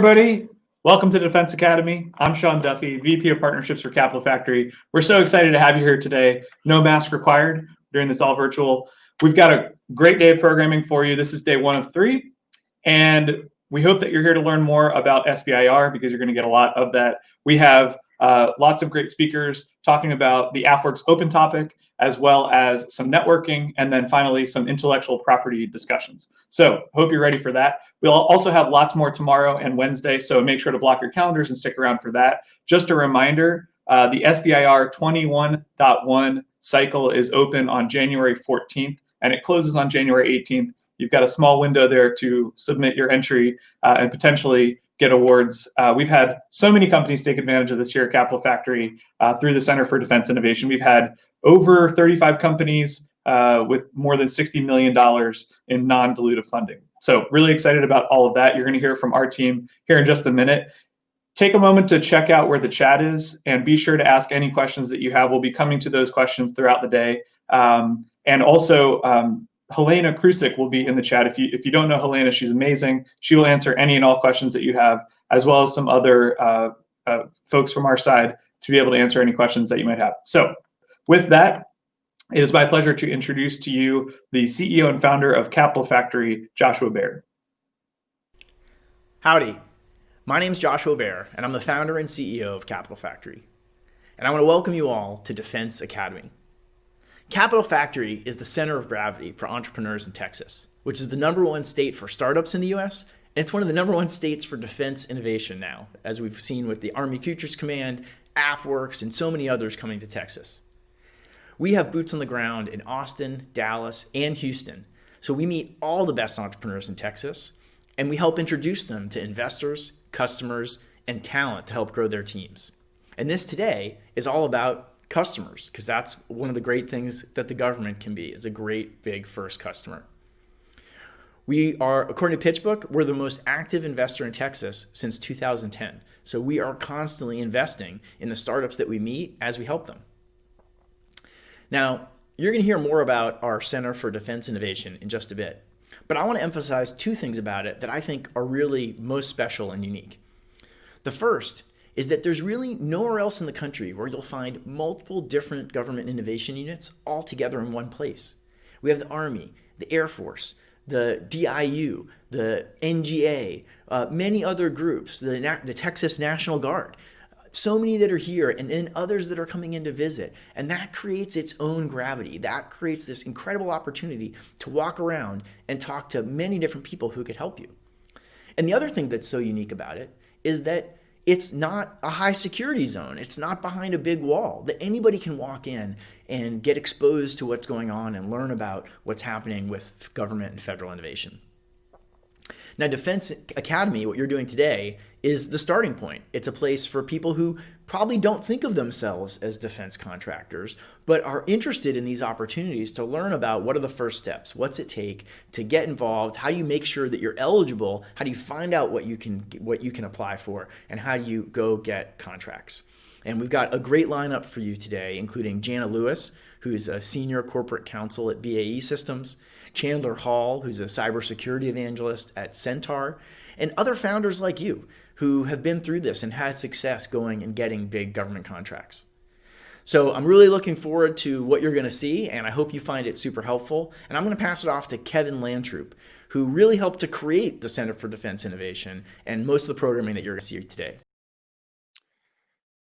everybody. Welcome to Defense Academy. I'm Sean Duffy, VP of Partnerships for Capital Factory. We're so excited to have you here today. No mask required during this all virtual. We've got a great day of programming for you. This is day 1 of 3. And we hope that you're here to learn more about SBIR because you're going to get a lot of that. We have lots of great speakers talking about the AFWERX open topic, as well as some networking, and then finally some intellectual property discussions. So hope you're ready for that. We'll also have lots more tomorrow and Wednesday, so make sure to block your calendars and stick around for that. Just a reminder, the SBIR 21.1 cycle is open on January 14th, and it closes on January 18th. You've got a small window there to submit your entry and potentially get awards. We've had so many companies take advantage of this here at Capital Factory through the Center for Defense Innovation. We've had over 35 companies with more than $60 million in non-dilutive funding. So really excited about all of that. You're going to hear from our team here in just a minute. Take a moment to check out where the chat is and be sure to ask any questions that you have. We'll be coming to those questions throughout the day. And also, Helena Krusik will be in the chat. If you don't know Helena, she's amazing. She will answer any and all questions that you have, as well as some other folks from our side to be able to answer any questions that you might have. So with that, it is my pleasure to introduce to you the CEO and founder of Capital Factory, Joshua Baer. Howdy, my name is Joshua Baer, and I'm the founder and CEO of Capital Factory. And I want to welcome you all to Defense Academy. Capital Factory is the center of gravity for entrepreneurs in Texas, which is the #1 state for startups in the US, and it's one of the #1 states for defense innovation now, as we've seen with the Army Futures Command, AFWERX, and so many others coming to Texas. We have boots on the ground in Austin, Dallas, and Houston, so we meet all the best entrepreneurs in Texas, and we help introduce them to investors, customers, and talent to help grow their teams. And this today is all about customers, because that's one of the great things that the government can be, is a great big first customer. We are, according to Pitchbook, we're the most active investor in Texas since 2010. So we are constantly investing in the startups that we meet as we help them. Now, you're going to hear more about our Center for Defense Innovation in just a bit, but I want to emphasize 2 things about it that I think are really most special and unique. The first is that there's really nowhere else in the country where you'll find multiple different government innovation units all together in one place. We have the Army, the Air Force, the DIU, the NGA, many other groups, the Texas National Guard, so many that are here, and then others that are coming in to visit. And that creates its own gravity. That creates this incredible opportunity to walk around and talk to many different people who could help you. And the other thing that's so unique about it is that it's not a high security zone. It's not behind a big wall that anybody can walk in and get exposed to what's going on and learn about what's happening with government and federal innovation. Now, Defense Academy, what you're doing today, is the starting point. It's a place for people who probably don't think of themselves as defense contractors, but are interested in these opportunities to learn about what are the first steps, what's it take to get involved, how do you make sure that you're eligible, how do you find out what you can apply for, and how do you go get contracts. And we've got a great lineup for you today, including Janna Lewis, who's a senior corporate counsel at BAE Systems, Chandler Hall, who's a cybersecurity evangelist at Centaur, and other founders like you who have been through this and had success going and getting big government contracts. So I'm really looking forward to what you're going to see, and I hope you find it super helpful. And I'm going to pass it off to Kevin Landtroop, who really helped to create the Center for Defense Innovation and most of the programming that you're going to see today.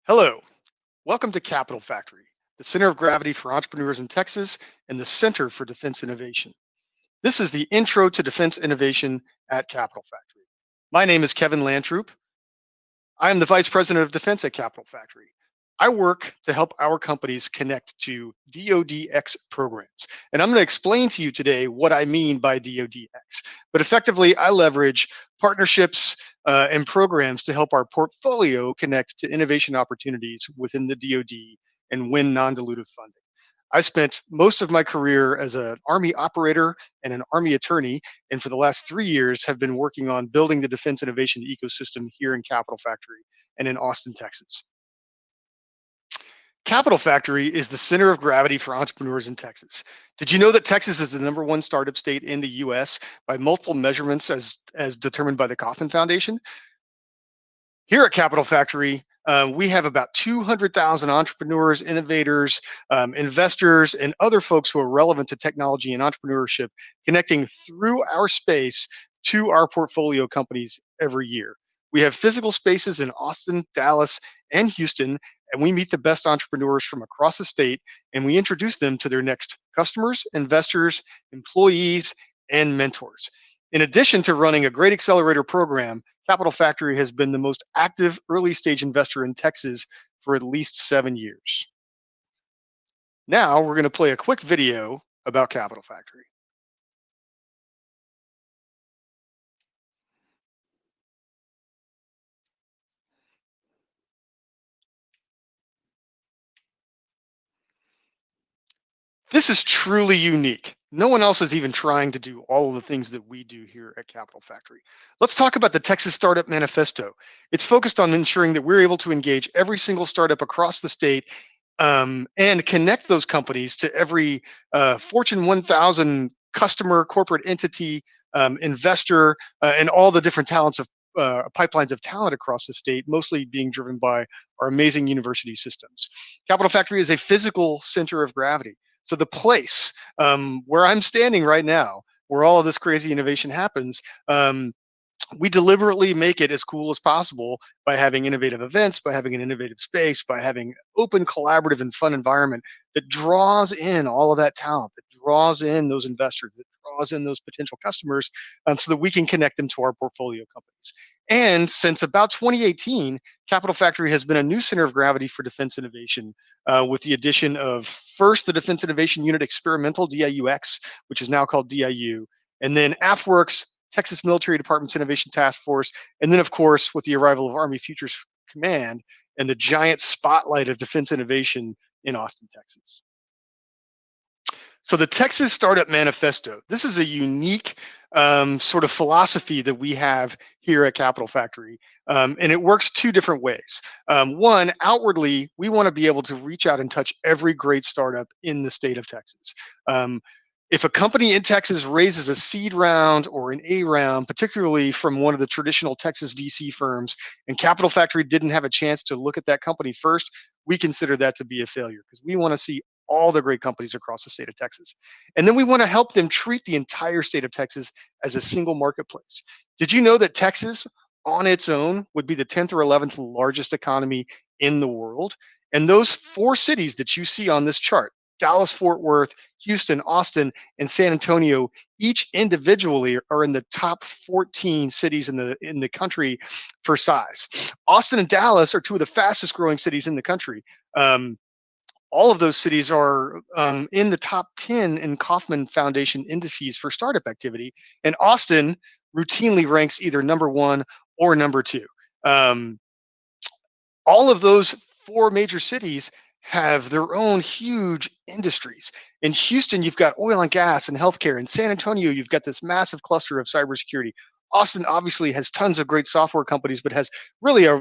Hello, welcome to Capital Factory, the center of gravity for entrepreneurs in Texas and the Center for Defense Innovation. This is the Intro to Defense Innovation at Capital Factory. My name is Kevin Landtroop. I am the Vice President of Defense at Capital Factory. I work to help our companies connect to DoDX programs. And I'm going to explain to you today what I mean by DoDX. But effectively, I leverage partnerships and programs to help our portfolio connect to innovation opportunities within the DoD and win non-dilutive funding. I spent most of my career as an Army operator and an Army attorney, and for the last 3 years have been working on building the defense innovation ecosystem here in Capital Factory and in Austin, Texas. Capital Factory is the center of gravity for entrepreneurs in Texas. Did you know that Texas is the #1 startup state in the US by multiple measurements as determined by the Kauffman Foundation? Here at Capital Factory, we have about 200,000 entrepreneurs, innovators, investors, and other folks who are relevant to technology and entrepreneurship connecting through our space to our portfolio companies every year. We have physical spaces in Austin, Dallas, and Houston, and we meet the best entrepreneurs from across the state, and we introduce them to their next customers, investors, employees, and mentors. In addition to running a great accelerator program, Capital Factory has been the most active early stage investor in Texas for at least 7 years. Now we're going to play a quick video about Capital Factory. This is truly unique. No one else is even trying to do all of the things that we do here at Capital Factory. Let's talk about the Texas Startup Manifesto. It's focused on ensuring that we're able to engage every single startup across the state and connect those companies to every Fortune 1000 customer, corporate entity, investor, and all the different talents of pipelines of talent across the state, mostly being driven by our amazing university systems. Capital Factory is a physical center of gravity. So the place where I'm standing right now, where all of this crazy innovation happens, we deliberately make it as cool as possible by having innovative events, by having an innovative space, by having open, collaborative, and fun environment that draws in all of that talent, that draws in those investors, that draws in those potential customers, so that we can connect them to our portfolio companies. And since about 2018, Capital Factory has been a new center of gravity for defense innovation, with the addition of first the Defense Innovation Unit Experimental, DIUX, which is now called DIU, and then AFWERX, Texas Military Department's Innovation Task Force, and then, of course, with the arrival of Army Futures Command and the giant spotlight of defense innovation in Austin, Texas. So the Texas Startup Manifesto, this is a unique sort of philosophy that we have here at Capital Factory, and it works two different ways. One, outwardly, we want to be able to reach out and touch every great startup in the state of Texas. If a company in Texas raises a seed round or an A round, particularly from one of the traditional Texas VC firms, and Capital Factory didn't have a chance to look at that company first, we consider that to be a failure because we want to see all the great companies across the state of Texas. And then we want to help them treat the entire state of Texas as a single marketplace. Did you know that Texas on its own would be the 10th or 11th largest economy in the world? And those four cities that you see on this chart, Dallas, Fort Worth, Houston, Austin, and San Antonio, each individually are in the top 14 cities in the country for size. Austin and Dallas are two of the fastest growing cities in the country. All of those cities are in the top 10 in Kauffman Foundation indices for startup activity, and Austin routinely ranks either number one or number two. All of those four major cities have their own huge industries. In Houston, you've got oil and gas and healthcare. In San Antonio, you've got this massive cluster of cybersecurity. Austin obviously has tons of great software companies, but has really a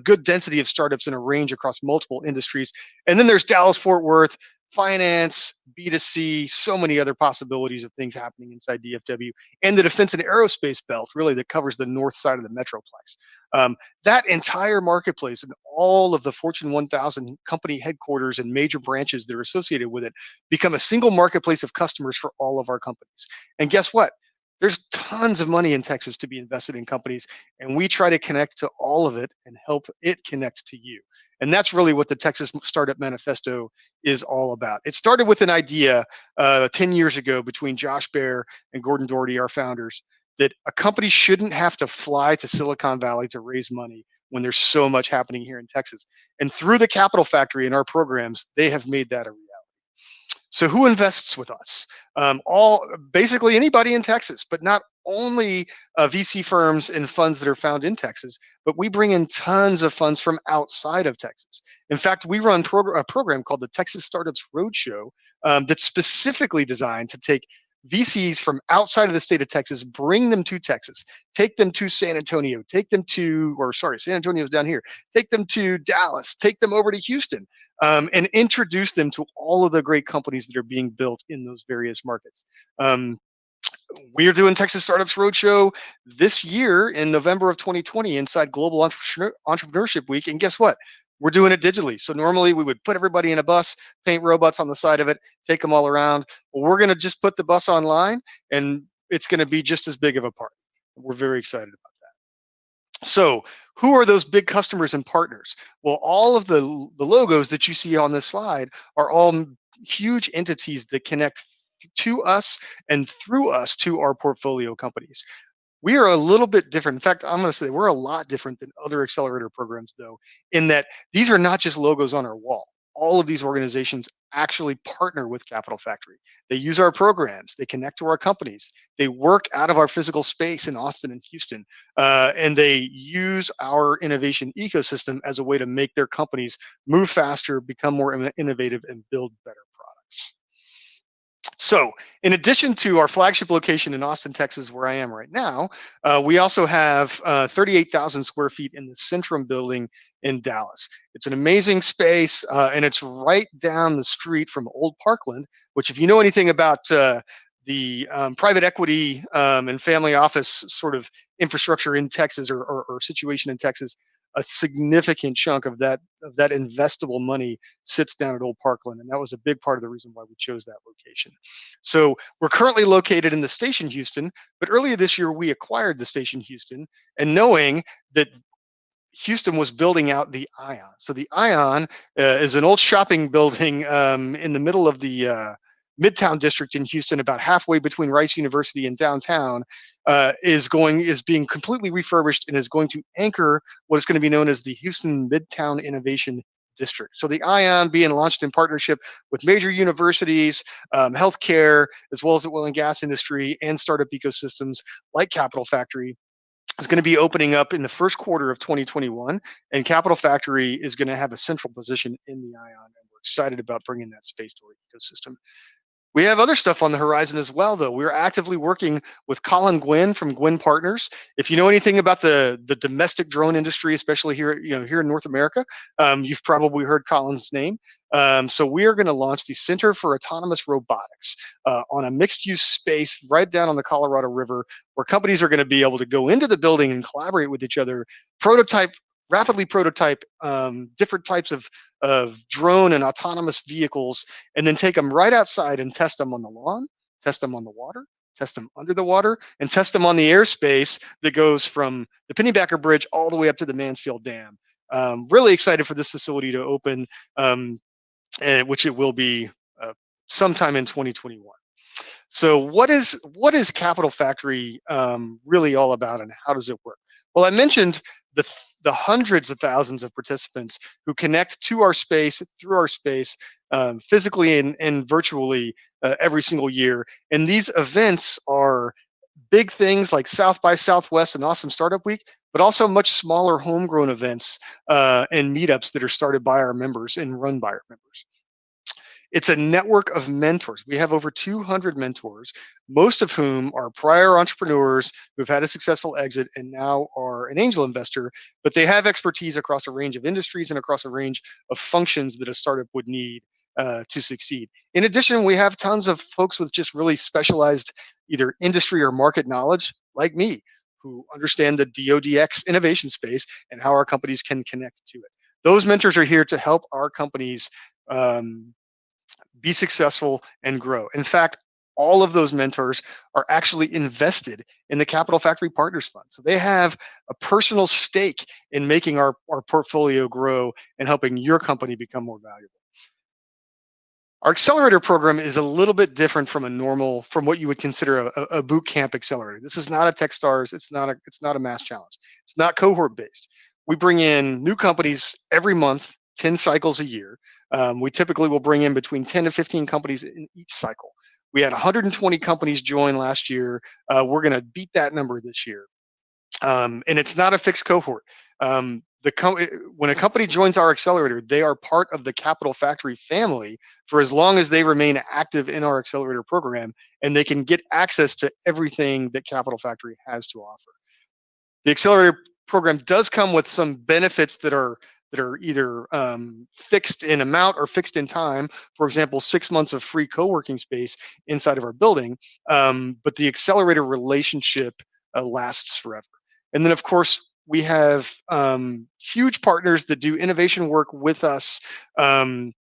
good density of startups in a range across multiple industries. And then there's Dallas, Fort Worth, finance, B2C, so many other possibilities of things happening inside DFW, and the defense and aerospace belt, really, that covers the north side of the Metroplex. That entire marketplace and all of the Fortune 1000 company headquarters and major branches that are associated with it become a single marketplace of customers for all of our companies. And guess what? There's tons of money in Texas to be invested in companies, and we try to connect to all of it and help it connect to you. And that's really what the Texas Startup Manifesto is all about. It started with an idea 10 years ago between Josh Baer and Gordon Doherty, our founders, that a company shouldn't have to fly to Silicon Valley to raise money when there's so much happening here in Texas. And through the Capital Factory and our programs, they have made that a reality. So who invests with us? Basically anybody in Texas, but not only VC firms and funds that are found in Texas, but we bring in tons of funds from outside of Texas. In fact, we run a program called the Texas Startups Roadshow that's specifically designed to take VCs from outside of the state of Texas, bring them to Texas, take them to San Antonio, San Antonio's down here, take them to Dallas, take them over to Houston, and introduce them to all of the great companies that are being built in those various markets. We are doing Texas Startups Roadshow this year in November of 2020 inside Global Entrepreneurship Week. And guess what? We're doing it digitally. So normally we would put everybody in a bus, paint robots on the side of it, take them all around. Well, we're going to just put the bus online, and it's going to be just as big of a party. We're very excited about that. So who are those big customers and partners? Well, all of the logos that you see on this slide are all huge entities that connect to us and through us to our portfolio companies. We are a little bit different. In fact, I'm going to say we're a lot different than other accelerator programs, though, in that these are not just logos on our wall. All of these organizations actually partner with Capital Factory. They use our programs. They connect to our companies. They work out of our physical space in Austin and Houston, and they use our innovation ecosystem as a way to make their companies move faster, become more innovative, and build better products. So in addition to our flagship location in Austin, Texas, where I am right now, we also have 38,000 square feet in the Centrum building in Dallas. It's an amazing space, and it's right down the street from Old Parkland, which if you know anything about the private equity and family office sort of infrastructure in Texas or situation in Texas, a significant chunk of that investable money sits down at Old Parkland, and that was a big part of the reason why we chose that location. So we're currently located in the Station Houston, but earlier this year we acquired the Station Houston, and knowing that Houston was building out the Ion. So the Ion is an old shopping building in the middle of the Midtown district in Houston, about halfway between Rice University and downtown, is being completely refurbished and is going to anchor what is going to be known as the Houston Midtown Innovation District. So the Ion being launched in partnership with major universities, healthcare, as well as the oil and gas industry and startup ecosystems like Capital Factory, is going to be opening up in the first quarter of 2021, and Capital Factory is going to have a central position in the Ion, and we're excited about bringing that space to our ecosystem. We have other stuff on the horizon as well, though. We're actively working with Colin Gwynn from Gwynn Partners. If you know anything about the domestic drone industry, especially here in North America, you've probably heard Colin's name. So we are going to launch the Center for Autonomous Robotics on a mixed-use space right down on the Colorado River, where companies are going to be able to go into the building and collaborate with each other, rapidly prototype different types of drone and autonomous vehicles, and then take them right outside and test them on the lawn, test them on the water, test them under the water, and test them on the airspace that goes from the Pennybacker Bridge all the way up to the Mansfield Dam. Really excited for this facility to open, which it will be sometime in 2021. So what is Capital Factory really all about, and how does it work? Well, I mentioned the hundreds of thousands of participants who connect to our space, through our space, physically and virtually every single year. And these events are big things like South by Southwest and Awesome Startup Week, but also much smaller homegrown events and meetups that are started by our members and run by our members. It's a network of mentors. We have over 200 mentors, most of whom are prior entrepreneurs who've had a successful exit and now are an angel investor, but they have expertise across a range of industries and across a range of functions that a startup would need to succeed. In addition, we have tons of folks with just really specialized either industry or market knowledge, like me, who understand the DoDX innovation space and how our companies can connect to it. Those mentors are here to help our companies be successful and grow. In fact, all of those mentors are actually invested in the Capital Factory Partners Fund. So they have a personal stake in making our portfolio grow and helping your company become more valuable. Our accelerator program is a little bit different from from what you would consider a boot camp accelerator. This is not a Techstars. It's not a mass challenge. It's not cohort based. We bring in new companies every month, 10 cycles a year. We typically will bring in between 10 to 15 companies in each cycle. We had 120 companies join last year. We're going to beat that number this year. And it's not a fixed cohort. When a company joins our accelerator, they are part of the Capital Factory family for as long as they remain active in our accelerator program, and they can get access to everything that Capital Factory has to offer. The accelerator program does come with some benefits that are that are either fixed in amount or fixed in time. For example, 6 months of free co-working space inside of our building. But the accelerator relationship lasts forever. And then, of course, we have huge partners that do innovation work with us on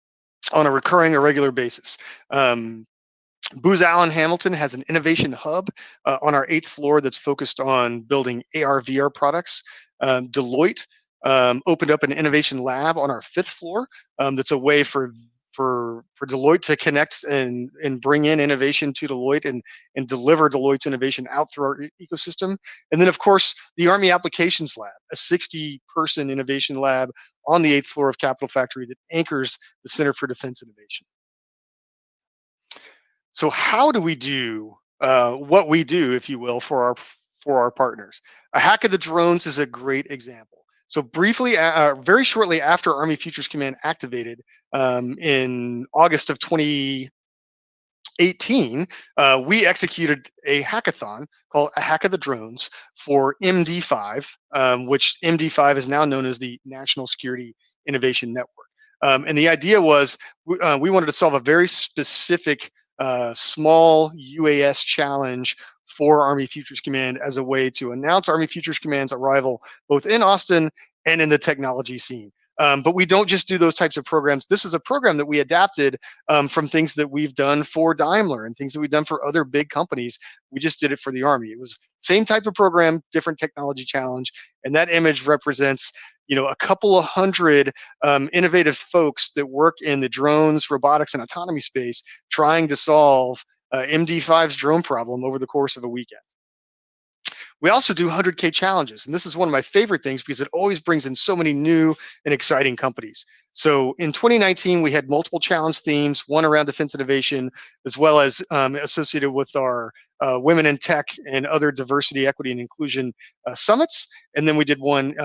a recurring or regular basis. Booz Allen Hamilton has an innovation hub on our 8th floor that's focused on building AR/VR products. Deloitte opened up an innovation lab on our 5th floor. That's a way for Deloitte to connect and bring in innovation to Deloitte and deliver Deloitte's innovation out through our ecosystem. And then, of course, the Army Applications Lab, a 60-person innovation lab on the 8th floor of Capital Factory that anchors the Center for Defense Innovation. So how do we do what we do, if you will, for our partners? A hack of the drones is a great example. So briefly, very shortly after Army Futures Command activated in August of 2018, we executed a hackathon called a hack of the drones for MD5, which MD5 is now known as the National Security Innovation Network. And the idea was we wanted to solve a very specific small UAS challenge for Army Futures Command as a way to announce Army Futures Command's arrival both in Austin and in the technology scene. But we don't just do those types of programs. This is a program that we adapted from things that we've done for Daimler and things that we've done for other big companies. We just did it for the Army. It was same type of program, different technology challenge. And that image represents, a couple of hundred innovative folks that work in the drones, robotics, and autonomy space trying to solve MD5's drone problem over the course of a weekend. We also do 100K challenges, and this is one of my favorite things because it always brings in so many new and exciting companies. So in 2019, we had multiple challenge themes, one around defense innovation, as well as associated with our Women in Tech and other diversity, equity, and inclusion summits. And then we did one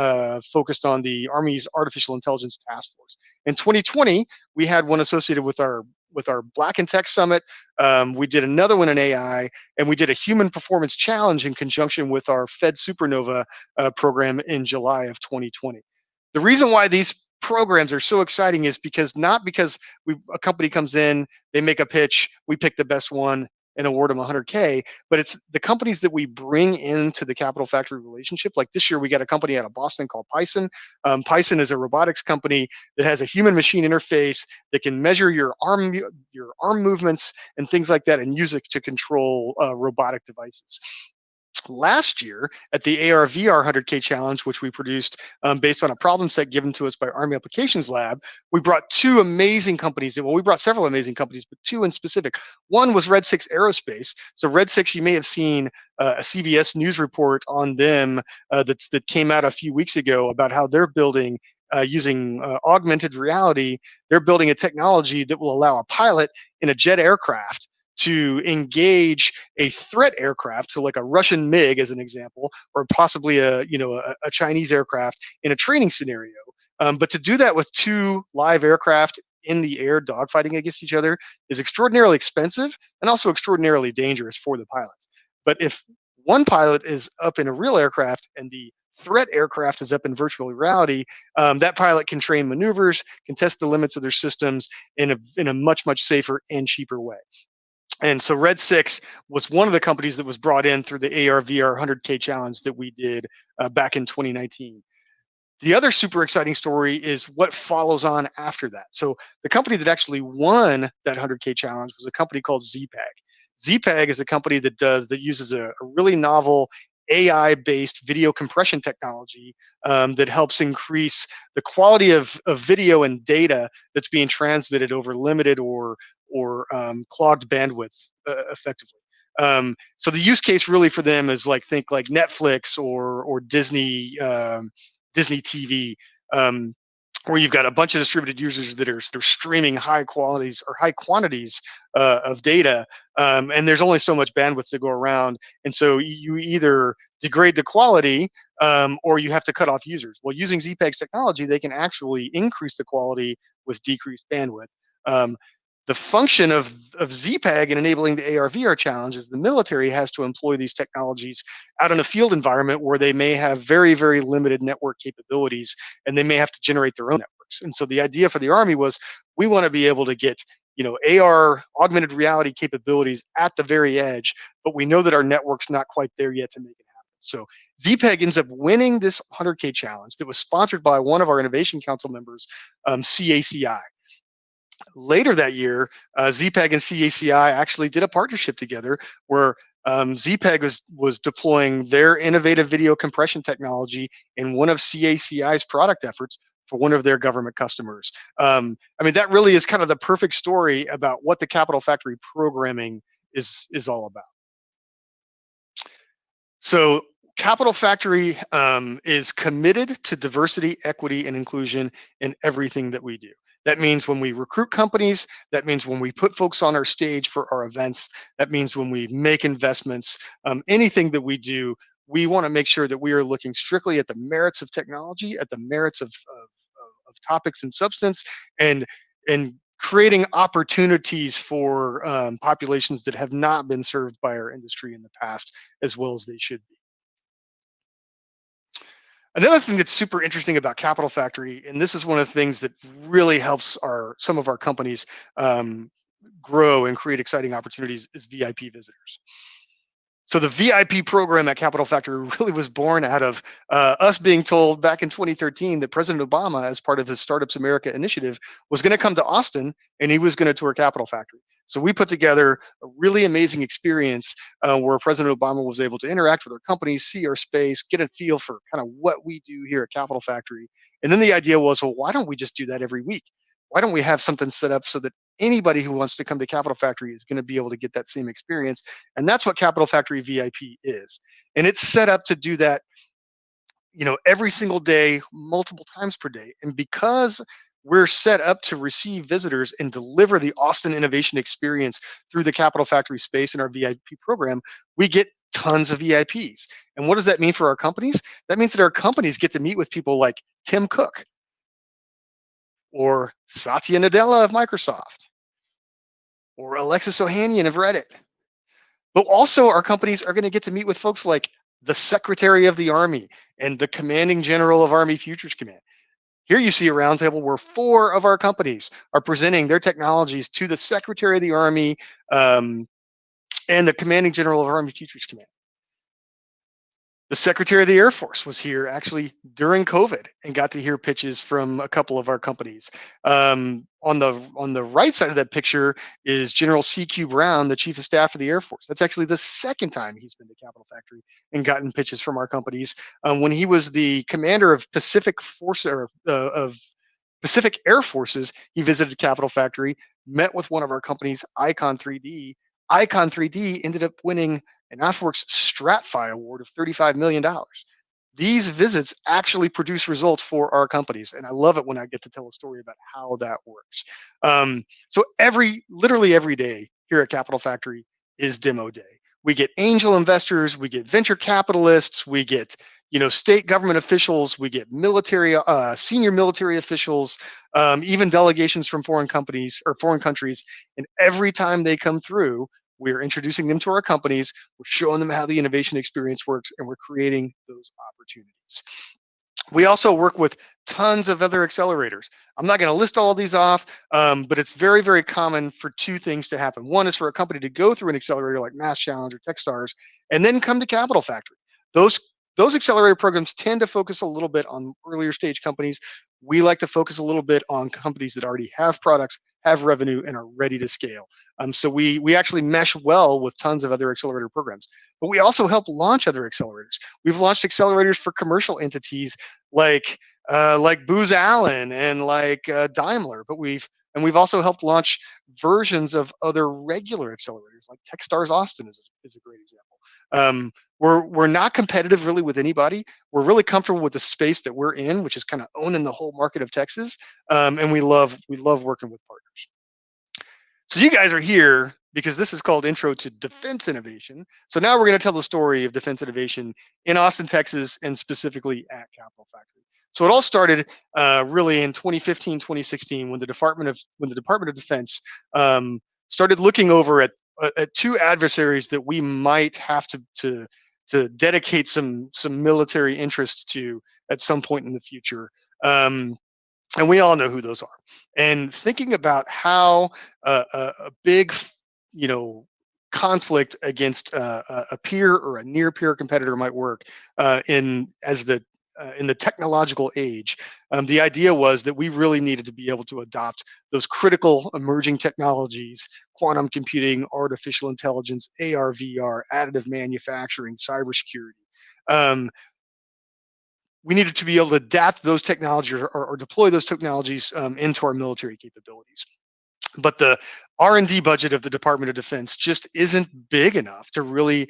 focused on the Army's Artificial Intelligence Task Force. In 2020, we had one associated with our Black in Tech Summit. We did another one in AI, and we did a human performance challenge in conjunction with our Fed Supernova program in July of 2020. The reason why these programs are so exciting is not because a company comes in, they make a pitch, we pick the best one and award them 100K, but it's the companies that we bring into the Capital Factory relationship. Like this year, we got a company out of Boston called Python. Python is a robotics company that has a human-machine interface that can measure your arm movements and things like that, and use it to control robotic devices. Last year at the AR/VR 100K challenge, which we produced based on a problem set given to us by Army Applications Lab, we brought two amazing companies. Well, we brought several amazing companies, but two in specific. One was Red 6 Aerospace. So Red 6, you may have seen a CBS News report on them that came out a few weeks ago about how they're building using augmented reality. They're building a technology that will allow a pilot in a jet aircraft to engage a threat aircraft, so like a Russian MiG as an example, or possibly a Chinese aircraft in a training scenario. But to do that with two live aircraft in the air dogfighting against each other is extraordinarily expensive and also extraordinarily dangerous for the pilots. But if one pilot is up in a real aircraft and the threat aircraft is up in virtual reality, that pilot can train maneuvers, can test the limits of their systems in a much, much safer and cheaper way. And so Red 6 was one of the companies that was brought in through the AR/VR 100K challenge that we did back in 2019. The other super exciting story is what follows on after that. So the company that actually won that 100K challenge was a company called ZPAG. ZPAG is a company that uses a really novel AI-based video compression technology that helps increase the quality of video and data that's being transmitted over limited or clogged bandwidth effectively. So the use case really for them is think like Netflix or Disney TV, where you've got a bunch of distributed users they're streaming high quantities of data, and there's only so much bandwidth to go around, and so you either degrade the quality or you have to cut off users. Well, using ZPAG's technology, they can actually increase the quality with decreased bandwidth. The function of ZPAG in enabling the AR/VR challenge is the military has to employ these technologies out in a field environment where they may have very, very limited network capabilities, and they may have to generate their own networks. And so the idea for the Army was, we want to be able to get, AR, augmented reality capabilities at the very edge, but we know that our network's not quite there yet to make it happen. So ZPAG ends up winning this 100K challenge that was sponsored by one of our Innovation Council members, CACI. Later that year, ZPAG and CACI actually did a partnership together where ZPAG was deploying their innovative video compression technology in one of CACI's product efforts for one of their government customers. That really is kind of the perfect story about what the Capital Factory programming is all about. So Capital Factory is committed to diversity, equity, and inclusion in everything that we do. That means when we recruit companies, that means when we put folks on our stage for our events, that means when we make investments, anything that we do, we want to make sure that we are looking strictly at the merits of technology, at the merits of topics and substance, and creating opportunities for populations that have not been served by our industry in the past as well as they should be. Another thing that's super interesting about Capital Factory, and this is one of the things that really helps some of our companies grow and create exciting opportunities, is VIP visitors. So the VIP program at Capital Factory really was born out of us being told back in 2013 that President Obama, as part of his Startups America initiative, was going to come to Austin and he was going to tour Capital Factory. So we put together a really amazing experience where President Obama was able to interact with our companies, see our space, get a feel for kind of what we do here at Capital Factory. And then the idea was, well, why don't we just do that every week? Why don't we have something set up so that anybody who wants to come to Capital Factory is going to be able to get that same experience? And that's what Capital Factory VIP is. And it's set up to do that, every single day, multiple times per day. And because we're set up to receive visitors and deliver the Austin innovation experience through the Capital Factory space in our VIP program, we get tons of VIPs. And what does that mean for our companies? That means that our companies get to meet with people like Tim Cook, or Satya Nadella of Microsoft, or Alexis Ohanian of Reddit. But also our companies are going to get to meet with folks like the Secretary of the Army and the Commanding General of Army Futures Command. Here you see a roundtable where 4 of our companies are presenting their technologies to the Secretary of the Army and the Commanding General of Army Futures Command. The Secretary of the Air Force was here actually during COVID and got to hear pitches from a couple of our companies. On the right side of that picture is General C.Q. Brown, the Chief of Staff of the Air Force. That's actually the second time he's been to Capital Factory and gotten pitches from our companies. When he was the commander of Pacific Air Forces, he visited Capital Factory, met with one of our companies, Icon 3D. Icon 3D ended up winning an AFWERX StratFi award of $35 million. These visits actually produce results for our companies, and I love it when I get to tell a story about how that works. So literally every day here at Capital Factory is demo day. We get angel investors, we get venture capitalists, we get state government officials, we get senior military officials, even delegations from foreign companies or foreign countries, and every time they come through, we're introducing them to our companies, we're showing them how the innovation experience works, and we're creating those opportunities. We also work with tons of other accelerators. I'm not going to list all of these off, but it's very, very common for 2 things to happen. One is for a company to go through an accelerator like Mass Challenge or Techstars, and then come to Capital Factory. Those accelerator programs tend to focus a little bit on earlier stage companies. We like to focus a little bit on companies that already have products, have revenue, and are ready to scale. So we actually mesh well with tons of other accelerator programs. But we also help launch other accelerators. We've launched accelerators for commercial entities like Booz Allen and like Daimler. But we've also helped launch versions of other regular accelerators, like Techstars Austin is a great example. We're not competitive really with anybody. We're really comfortable with the space that we're in, which is kind of owning the whole market of Texas. And we love working with partners. So you guys are here because this is called Intro to Defense Innovation. So now we're going to tell the story of defense innovation in Austin, Texas, and specifically at Capital Factory. So it all started really in 2015, 2016 when the Department of Defense started looking over at two adversaries that we might have to dedicate some military interests to at some point in the future. And we all know who those are. And thinking about how a big, you know, conflict against a peer or a near peer competitor might work in the technological age. The idea was that we really needed to be able to adopt those critical emerging technologies: quantum computing, artificial intelligence, AR, VR, additive manufacturing, cybersecurity. Um, we needed to be able to adapt those technologies or deploy those technologies into our military capabilities. But the R&D budget of the Department of Defense just isn't big enough to really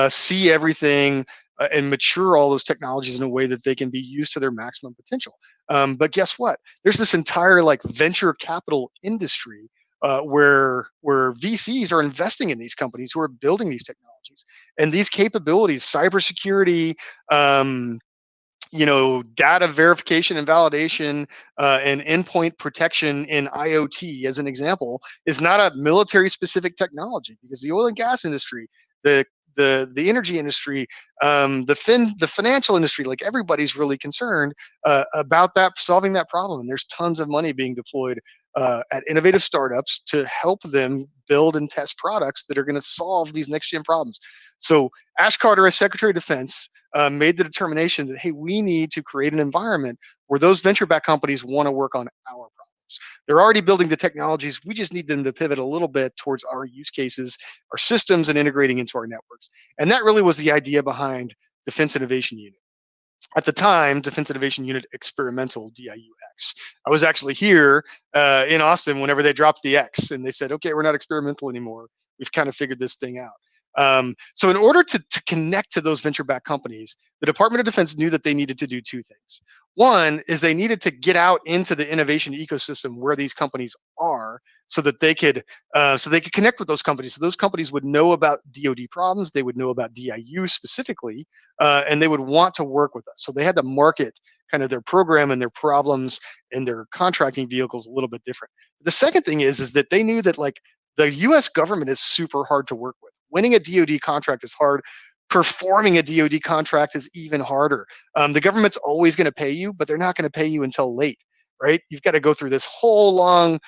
see everything and mature all those technologies in a way that they can be used to their maximum potential. But guess what? There's this entire like venture capital industry where VCs are investing in these companies who are building these technologies and these capabilities: cybersecurity, data verification and validation, and endpoint protection in IoT, as an example, is not a military specific technology, because the oil and gas industry, the the energy industry, the financial industry, like everybody's really concerned about that, solving that problem. And there's tons of money being deployed at innovative startups to help them build and test products that are going to solve these next gen problems. So Ash Carter, as Secretary of Defense, made the determination that, hey, we need to create an environment where those venture-backed companies want to work on our problems. They're already building the technologies. We just need them to pivot a little bit towards our use cases, our systems, and integrating into our networks. And that really was the idea behind Defense Innovation Unit. At the time, Defense Innovation Unit Experimental, DIUX. I was actually here in Austin whenever they dropped the X, and they said, okay, we're not experimental anymore. We've kind of figured this thing out. So in order to connect to those venture-backed companies, the Department of Defense knew that they needed to do two things. One is they needed to get out into the innovation ecosystem where these companies are, so that they could connect with those companies. So those companies would know about DoD problems, they would know about DIU specifically, and they would want to work with us. So they had to market kind of their program and their problems and their contracting vehicles a little bit different. The second thing is that they knew that, like, the U.S. government is super hard to work with. Winning a DoD contract is hard. Performing a DoD contract is even harder. The government's always going to pay you, but they're not going to pay you until late, right? You've got to go through this whole long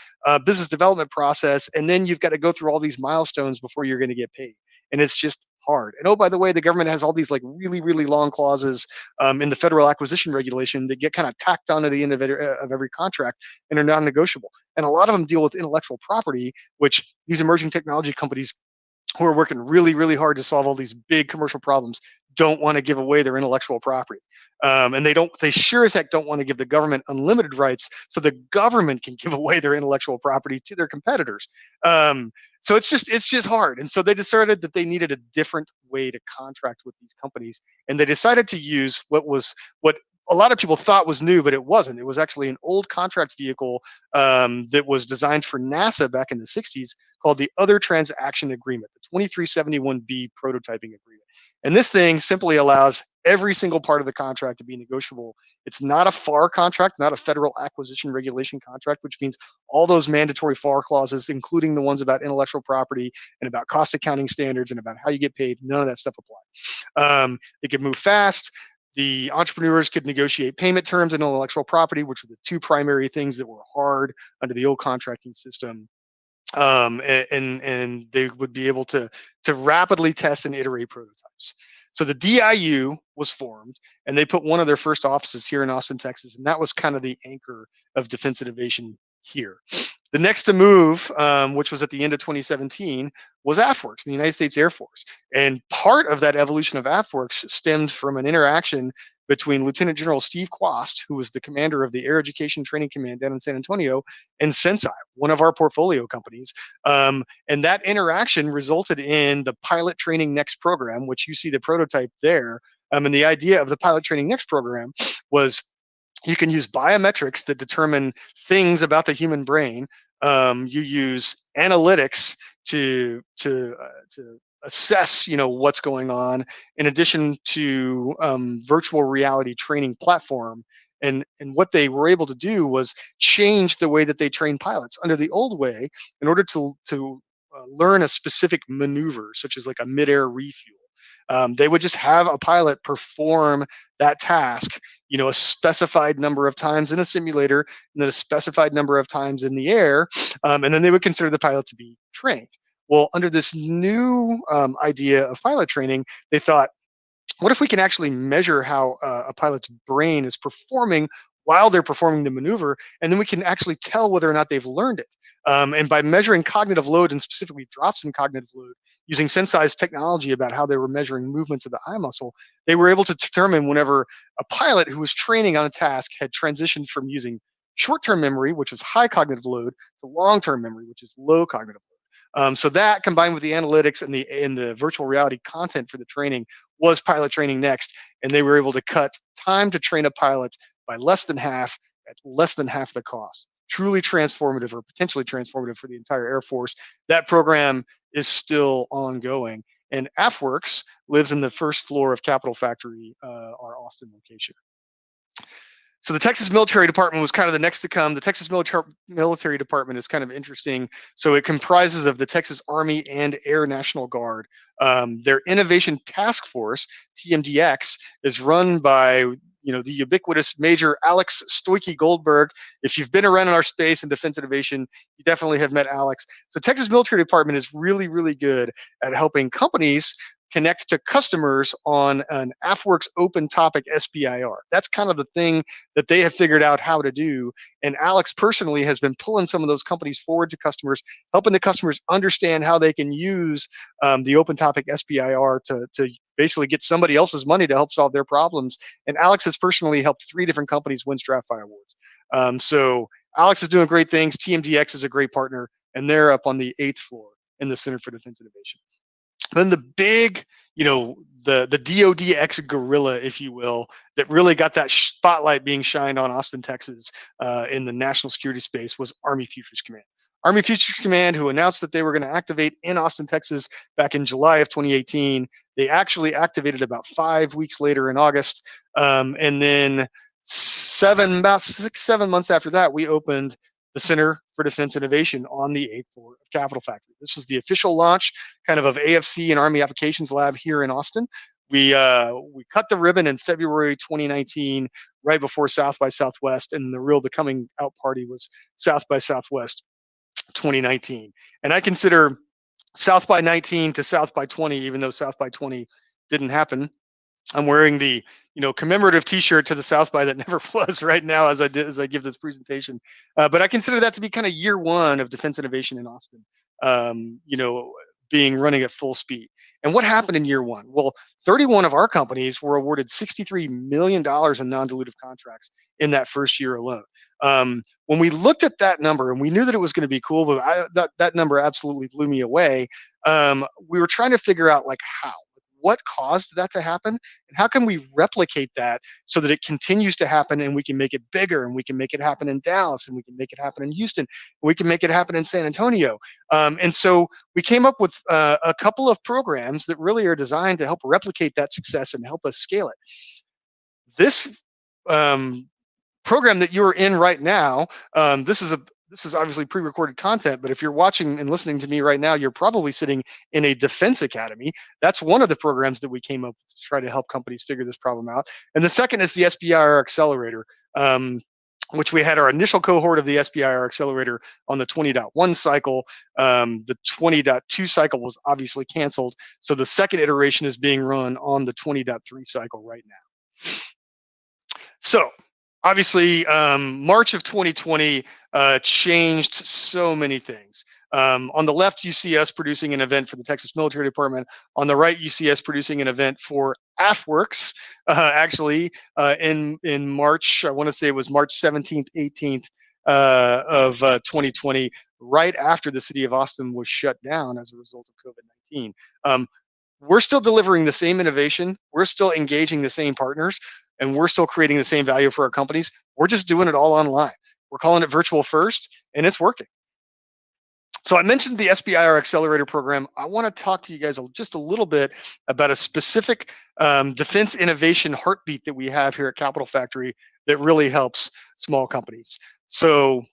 business development process, and then you've got to go through all these milestones before you're going to get paid. And it's just hard. And oh, by the way, the government has all these like really, really long clauses in the federal acquisition regulation that get kind of tacked onto the end of every contract and are non-negotiable. And a lot of them deal with intellectual property, which these emerging technology companies who are working really, really hard to solve all these big commercial problems don't want to give away their intellectual property. And they sure as heck don't want to give the government unlimited rights so the government can give away their intellectual property to their competitors. So it's just hard. And so they decided that they needed a different way to contract with these companies. And they decided to use what a lot of people thought was new, but it wasn't. It was actually an old contract vehicle that was designed for NASA back in the 60s, called the Other Transaction Agreement, the 2371B prototyping agreement. And this thing simply allows every single part of the contract to be negotiable. It's not a FAR contract, not a federal acquisition regulation contract, which means all those mandatory FAR clauses, including the ones about intellectual property and about cost accounting standards and about how you get paid, none of that stuff apply. It can move fast. The entrepreneurs could negotiate payment terms and intellectual property, which were the two primary things that were hard under the old contracting system. And they would be able to rapidly test and iterate prototypes. So the DIU was formed, and they put one of their first offices here in Austin, Texas, and that was kind of the anchor of defense innovation here. The next to move, which was at the end of 2017, was AFWERX, the United States Air Force. And part of that evolution of AFWERX stemmed from an interaction between Lieutenant General Steve Quast, who was the commander of the Air Education Training Command down in San Antonio, and Sensei, one of our portfolio companies. And that interaction resulted in the Pilot Training Next program, which you see the prototype there. And the idea of the Pilot Training Next program was you can use biometrics that determine things about the human brain. You use analytics to assess, what's going on, in addition to virtual reality training platform. And what they were able to do was change the way that they train pilots. Under the old way, in order to learn a specific maneuver, such as like a midair refuel, they would just have a pilot perform that task, a specified number of times in a simulator, and then a specified number of times in the air, and then they would consider the pilot to be trained. Well, under this new idea of pilot training, they thought, what if we can actually measure how a pilot's brain is performing while they're performing the maneuver, and then we can actually tell whether or not they've learned it. And by measuring cognitive load, and specifically drops in cognitive load, using Sensei's technology about how they were measuring movements of the eye muscle, they were able to determine whenever a pilot who was training on a task had transitioned from using short-term memory, which was high cognitive load, to long-term memory, which is low cognitive load. So that, combined with the analytics and the virtual reality content for the training, was Pilot Training Next, and they were able to cut time to train a pilot by less than half, at less than half the cost. Truly transformative, or potentially transformative, for the entire Air Force. That program is still ongoing, and AFWERX lives in the first floor of Capitol Factory, our Austin location. So the Texas Military Department was kind of the next to come. The Texas Military Department is kind of interesting. So it comprises of the Texas Army and Air National Guard. Their Innovation Task Force, TMDX, is run by the ubiquitous Major Alex Stoicky Goldberg. If you've been around in our space in defense innovation, you definitely have met Alex. So Texas Military Department is really, really good at helping companies connect to customers on an AFWERX open topic SBIR. That's kind of the thing that they have figured out how to do. And Alex personally has been pulling some of those companies forward to customers, helping the customers understand how they can use the open topic SBIR to basically get somebody else's money to help solve their problems. And Alex has personally helped 3 different companies win StratFi awards. So Alex is doing great things. TMDX is a great partner, and they're up on the 8th floor in the Center for Defense Innovation. Then the big, the DODX gorilla, if you will, that really got that spotlight being shined on Austin, Texas, in the national security space, was Army Futures Command. Army Futures Command, who announced that they were going to activate in Austin, Texas back in July of 2018. They actually activated about 5 weeks later in August. And then about 6-7 months after that, we opened the Center for Defense Innovation on the 8th floor of Capitol Factory. This is the official launch kind of AFC and Army Applications Lab here in Austin. We cut the ribbon in February 2019, right before South by Southwest, and the coming out party was South by Southwest 2019. And I consider South by 19 to South by 20, even though South by 20 didn't happen. I'm wearing the commemorative T-shirt to the South by that never was right now as I give this presentation. But I consider that to be kind of year 1 of defense innovation in Austin. Being running at full speed. And what happened in year 1? Well, 31 of our companies were awarded $63 million in non-dilutive contracts in that first year alone. When we looked at that number, and we knew that it was going to be cool, but that number absolutely blew me away. We were trying to figure out how. What caused that to happen, and how can we replicate that so that it continues to happen, and we can make it bigger, and we can make it happen in Dallas, and we can make it happen in Houston, and we can make it happen in San Antonio. And so we came up with a couple of programs that really are designed to help replicate that success and help us scale it. This program that you're in right now, this is obviously pre-recorded content, but if you're watching and listening to me right now, you're probably sitting in a defense academy. That's one of the programs that we came up with to try to help companies figure this problem out. And the second is the SBIR Accelerator, which we had our initial cohort of the SBIR Accelerator on the 20.1 cycle. The 20.2 cycle was obviously canceled. So the second iteration is being run on the 20.3 cycle right now. So obviously, March of 2020 changed so many things. On the left, you see us producing an event for the Texas Military Department. On the right, you see us producing an event for AFWERX, actually, in March. I want to say it was March 17th, 18th of 2020, right after the city of Austin was shut down as a result of COVID-19. We're still delivering the same innovation. We're still engaging the same partners, and we're still creating the same value for our companies. We're just doing it all online. We're calling it virtual first, and it's working. So I mentioned the SBIR Accelerator Program. I want to talk to you guys just a little bit about a specific defense innovation heartbeat that we have here at Capital Factory that really helps small companies. So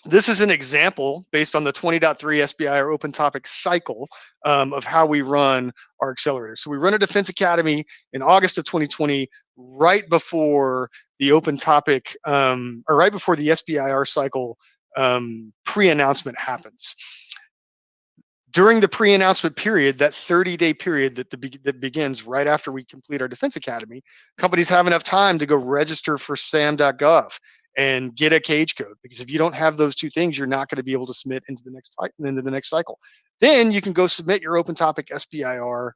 this is an example based on the 20.3 SBIR open topic cycle of how we run our accelerator. So we run a defense academy in August of 2020, right before the open topic, or right before the SBIR cycle pre-announcement happens. During the pre-announcement period, that 30-day period that begins right after we complete our defense academy, companies have enough time to go register for sam.gov and get a cage code, because if you don't have those two things, you're not going to be able to submit into the next cycle. Then you can go submit your open topic SBIR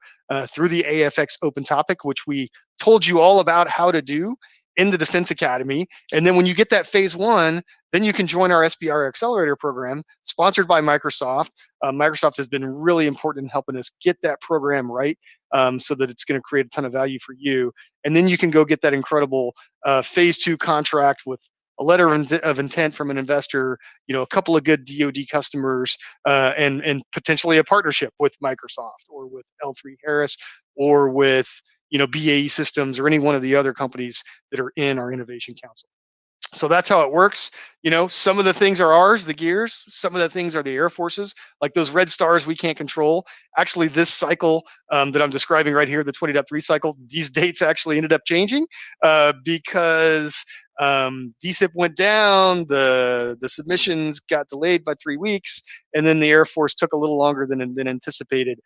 through the AFWERX open topic, which we told you all about how to do in the Defense Academy. And then when you get that phase 1, then you can join our SBIR Accelerator Program, sponsored by Microsoft. Microsoft has been really important in helping us get that program right, so that it's going to create a ton of value for you. And then you can go get that incredible phase 2 contract with a letter of intent from an investor, a couple of good DoD customers, and potentially a partnership with Microsoft or with L3 Harris or with BAE Systems or any one of the other companies that are in our Innovation Council. So that's how it works. Some of the things are ours, the gears. Some of the things are the Air Force's, like those red stars we can't control. Actually, this cycle that I'm describing right here, the 20.3 cycle, these dates actually ended up changing because DSIP went down, the submissions got delayed by 3 weeks, and then the Air Force took a little longer than anticipated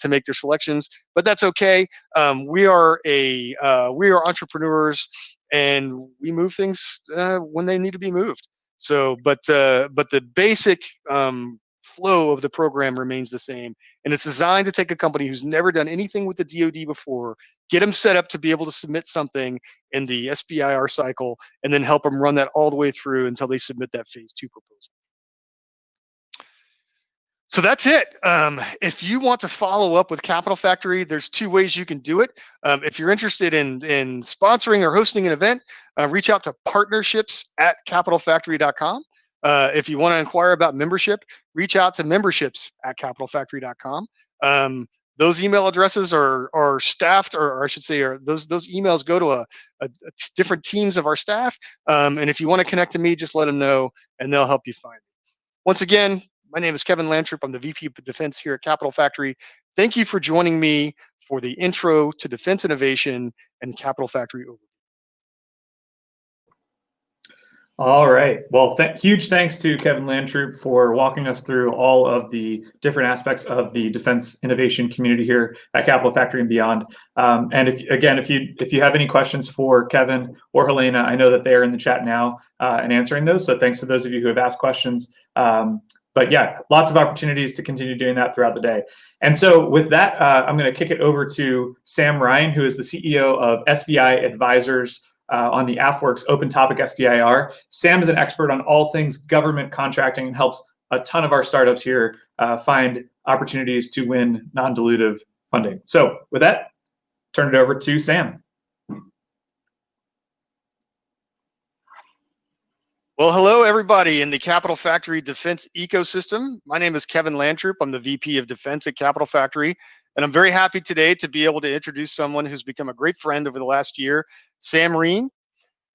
to make their selections. But that's okay. We are entrepreneurs, and we move things when they need to be moved. So, but the basic flow of the program remains the same, and it's designed to take a company who's never done anything with the DoD before, get them set up to be able to submit something in the SBIR cycle, and then help them run that all the way through until they submit that phase 2 proposal. So that's it. If you want to follow up with Capital Factory, there's 2 ways you can do it. If you're interested in sponsoring or hosting an event, reach out to partnerships@capitalfactory.com. If you want to inquire about membership, reach out to memberships@capitalfactory.com. Those email addresses are staffed, or I should say, those emails go to a different teams of our staff. And if you want to connect to me, just let them know, and they'll help you find me. Once again, my name is Kevin Landtroop. I'm the VP of Defense here at Capital Factory. Thank you for joining me for the Intro to Defense Innovation and Capital Factory overview. All right. Well, huge thanks to Kevin Landtroop for walking us through all of the different aspects of the defense innovation community here at Capital Factory and beyond. And if you have any questions for Kevin or Helena, I know that they are in the chat now and answering those. So thanks to those of you who have asked questions. But yeah, lots of opportunities to continue doing that throughout the day. And so with that, I'm going to kick it over to Sam Riehn, who is the CEO of SBI Advisors on the AFWERX Open Topic SBIR. Sam is an expert on all things government contracting and helps a ton of our startups here find opportunities to win non-dilutive funding. So with that, turn it over to Sam. Well, hello, everybody in the Capital Factory defense ecosystem. My name is Kevin Landtroop. I'm the VP of Defense at Capital Factory, and I'm very happy today to be able to introduce someone who's become a great friend over the last year, Sam Riehn.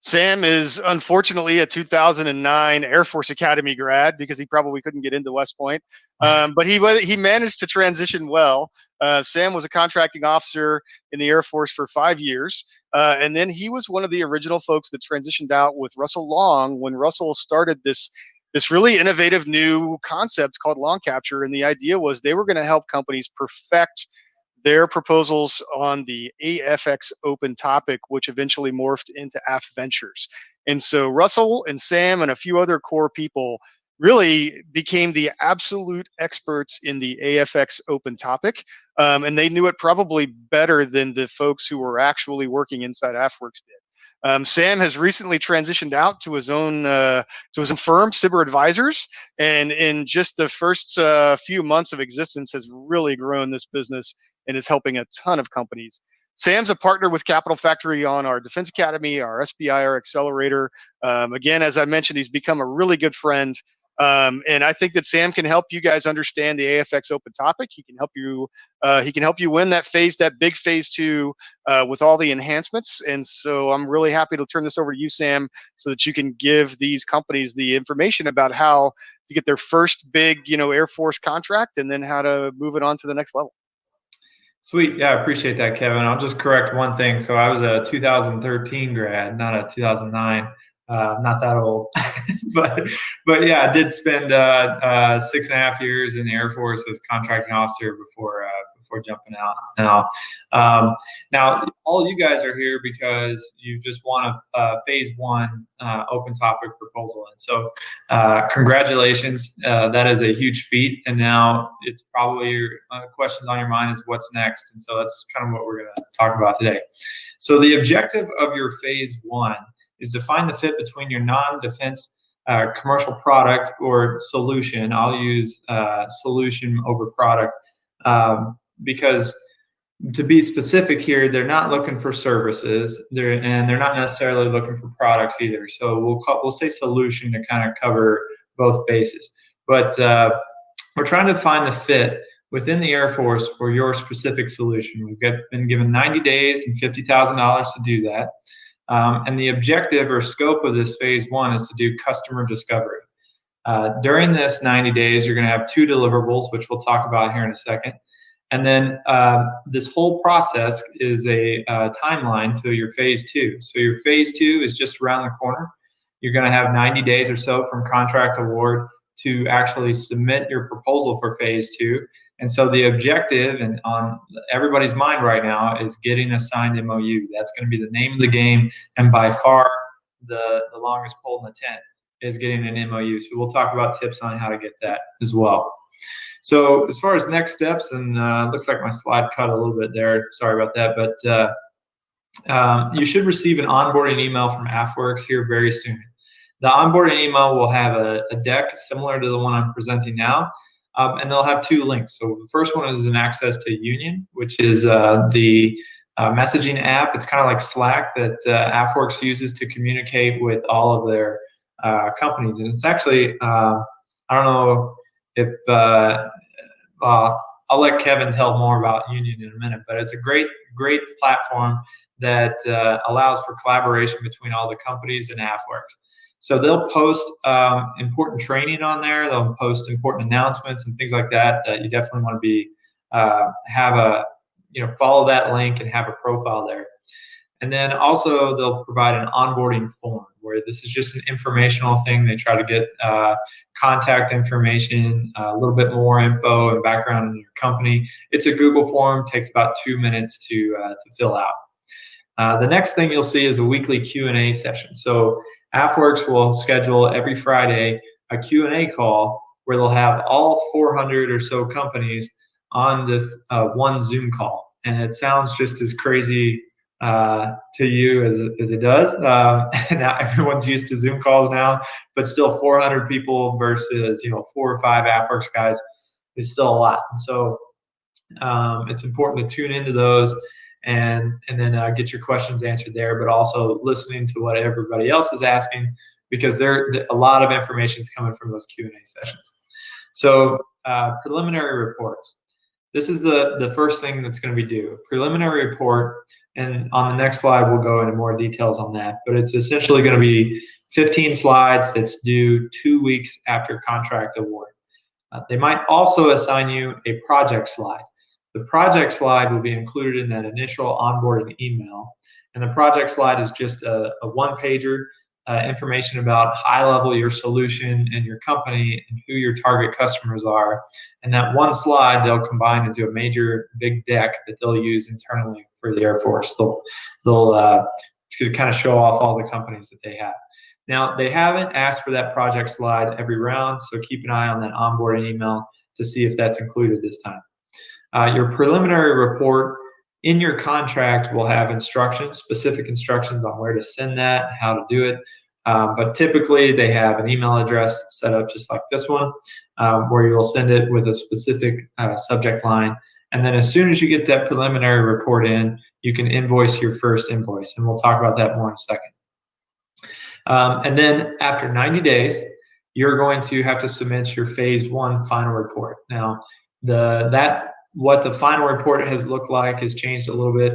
Sam is unfortunately a 2009 Air Force Academy grad, because he probably couldn't get into West Point, but he managed to transition well. Sam was a contracting officer in the Air Force for 5 years, and then he was one of the original folks that transitioned out with Russell Long when Russell started this really innovative new concept called long capture, and the idea was they were going to help companies perfect their proposals on the AFWERX open topic, which eventually morphed into AFWERX. And so Russell and Sam and a few other core people really became the absolute experts in the AFWERX open topic, and they knew it probably better than the folks who were actually working inside AFWERX did. Sam has recently transitioned out to his own firm, SBIR Advisors, and in just the first few months of existence has really grown this business and is helping a ton of companies. Sam's a partner with Capital Factory on our Defense Academy, our SBIR Accelerator. Again, as I mentioned, he's become a really good friend. And I think that Sam can help you guys understand the AFWERX open topic. He can help you. He can help you win that phase, that big phase 2, with all the enhancements. And so I'm really happy to turn this over to you, Sam, so that you can give these companies the information about how to get their first big, Air Force contract, and then how to move it on to the next level. Sweet. Yeah, I appreciate that, Kevin. I'll just correct one thing. So I was a 2013 grad, not a 2009. Not that old, but yeah, I did spend 6.5 years in the Air Force as contracting officer before jumping out. Now all you guys are here because you just won a phase 1 open topic proposal, and so congratulations. That is a huge feat, and now it's probably your questions on your mind is what's next, and so that's kind of what we're going to talk about today. So the objective of your phase 1 is to find the fit between your non-defense commercial product or solution. I'll use solution over product because, to be specific here, they're not looking for services, and they're not necessarily looking for products either. So we'll say solution to kind of cover both bases. But we're trying to find the fit within the Air Force for your specific solution. We've been given 90 days and $50,000 to do that. And the objective or scope of this phase 1 is to do customer discovery. During this 90 days, you're going to have 2 deliverables, which we'll talk about here in a second. And then this whole process is a timeline to your phase 2. So your phase 2 is just around the corner. You're going to have 90 days or so from contract award to actually submit your proposal for phase 2. And so the objective, and on everybody's mind right now, is getting a signed MOU. That's going to be the name of the game, and by far the longest pole in the tent is getting an MOU. So we'll talk about tips on how to get that as well. So as far as next steps, and looks like my slide cut a little bit there. Sorry about that, but you should receive an onboarding email from AFWERX here very soon. The onboarding email will have a deck similar to the one I'm presenting now. And they'll have 2 links. So the first one is an access to Union, which is the messaging app. It's kind of like Slack that AFWERX uses to communicate with all of their companies. And it's actually, I don't know if, I'll let Kevin tell more about Union in a minute, but it's a great platform that allows for collaboration between all the companies and AFWERX. So they'll post important training on there. They'll post important announcements and things like that you definitely want to be follow that link and have a profile there. And then also they'll provide an onboarding form where this is just an informational thing. They try to get contact information, a little bit more info and background on your company. It's a Google form, takes about 2 minutes to fill out. The next thing you'll see is a weekly Q&A session. So AFWERX will schedule every Friday a Q&A call where they'll have all 400 or so companies on this one Zoom call. And it sounds just as crazy to you as it does. Now everyone's used to Zoom calls now, but still 400 people versus 4 or 5 AFWERX guys is still a lot. And so it's important to tune into those and then get your questions answered there, but also listening to what everybody else is asking, because a lot of information is coming from those Q&A sessions. So preliminary reports. This is the first thing that's going to be due. Preliminary report, and on the next slide we'll go into more details on that, but it's essentially going to be 15 slides that's due 2 weeks after contract award. They might also assign you a project slide. The project slide will be included in that initial onboarding email. And the project slide is just a one-pager, information about high level your solution and your company and who your target customers are. And that one slide they'll combine into a major big deck that they'll use internally for the Air Force. They'll to kind of show off all the companies that they have. Now, they haven't asked for that project slide every round, so keep an eye on that onboarding email to see if that's included this time. Your preliminary report in your contract will have instructions, specific instructions on where to send that, how to do it. But typically they have an email address set up just like this one, where you'll send it with a specific subject line. And then as soon as you get that preliminary report in, you can invoice your first invoice. And we'll talk about that more in a second. And then after 90 days, you're going to have to submit your phase 1 final report. Now, what the final report has looked like has changed a little bit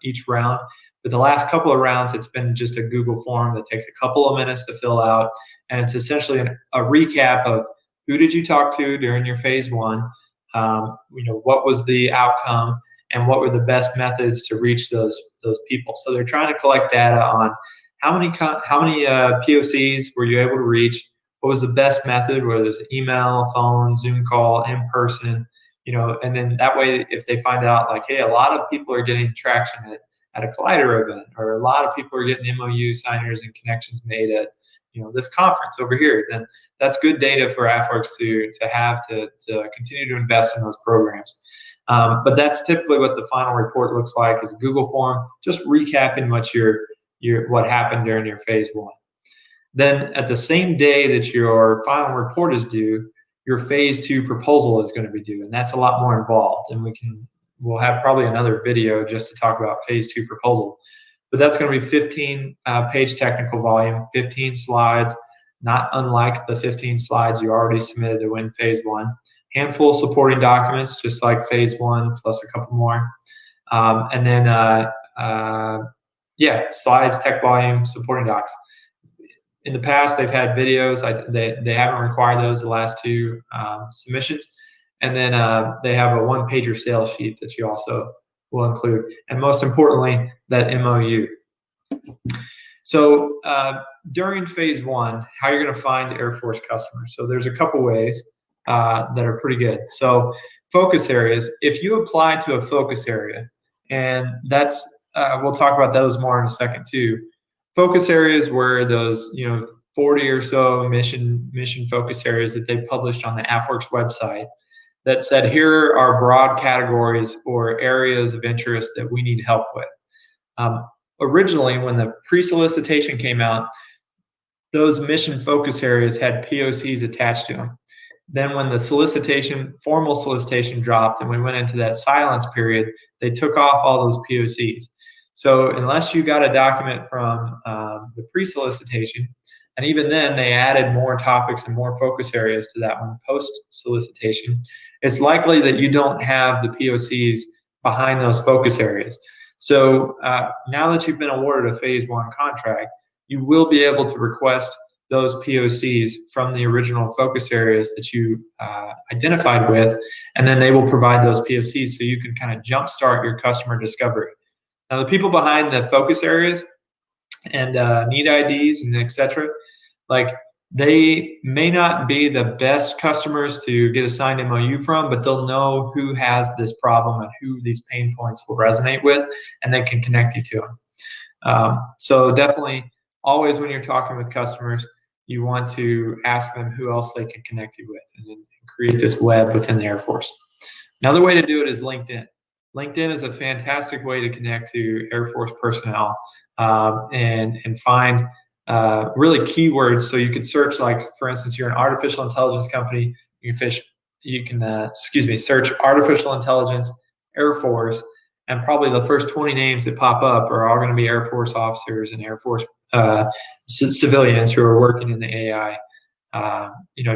each round. But the last couple of rounds, it's been just a Google form that takes a couple of minutes to fill out. And it's essentially a recap of who did you talk to during your phase 1, what was the outcome, and what were the best methods to reach those people. So they're trying to collect data on how many POCs were you able to reach, what was the best method, whether it's email, phone, Zoom call, in person, and then that way, if they find out like, hey, a lot of people are getting traction at a Collider event, or a lot of people are getting MOU signers and connections made at this conference over here, then that's good data for AFWERX to have to continue to invest in those programs. But that's typically what the final report looks like, is a Google form, just recapping what happened during your phase 1. Then at the same day that your final report is due, your phase 2 proposal is going to be due, and that's a lot more involved. And we'll have probably another video just to talk about phase 2 proposal. But that's going to be 15 page technical volume, 15 slides, not unlike the 15 slides you already submitted to win phase 1. Handful of supporting documents, just like phase 1, plus a couple more. And then, slides, tech volume, supporting docs. In the past, they've had videos. They haven't required those the last 2 submissions. And then they have a 1-pager sales sheet that you also will include. And most importantly, that MOU. So during phase 1, how you're going to find Air Force customers. So there's a couple ways that are pretty good. So focus areas, if you apply to a focus area, and that's, we'll talk about those more in a second too. Focus areas were those, 40 or so mission focus areas that they published on the AFWERX website that said, here are broad categories or areas of interest that we need help with. Originally, when the pre-solicitation came out, those mission focus areas had POCs attached to them. Then when the formal solicitation dropped and we went into that silence period, they took off all those POCs. So unless you got a document from the pre-solicitation, and even then they added more topics and more focus areas to that one post-solicitation, it's likely that you don't have the POCs behind those focus areas. So now that you've been awarded a phase 1 contract, you will be able to request those POCs from the original focus areas that you identified with, and then they will provide those POCs so you can kind of jumpstart your customer discovery. Now, the people behind the focus areas and need IDs and etc., like, they may not be the best customers to get a signed MOU from, but they'll know who has this problem and who these pain points will resonate with, and they can connect you to them. So definitely, always when you're talking with customers, you want to ask them who else they can connect you with, and then create this web within the Air Force. Another way to do it is LinkedIn. LinkedIn is a fantastic way to connect to Air Force personnel and find really keywords. So you could search, like, for instance, you're an artificial intelligence company. You can search artificial intelligence, Air Force, and probably the first 20 names that pop up are all going to be Air Force officers and Air Force civilians who are working in the AI,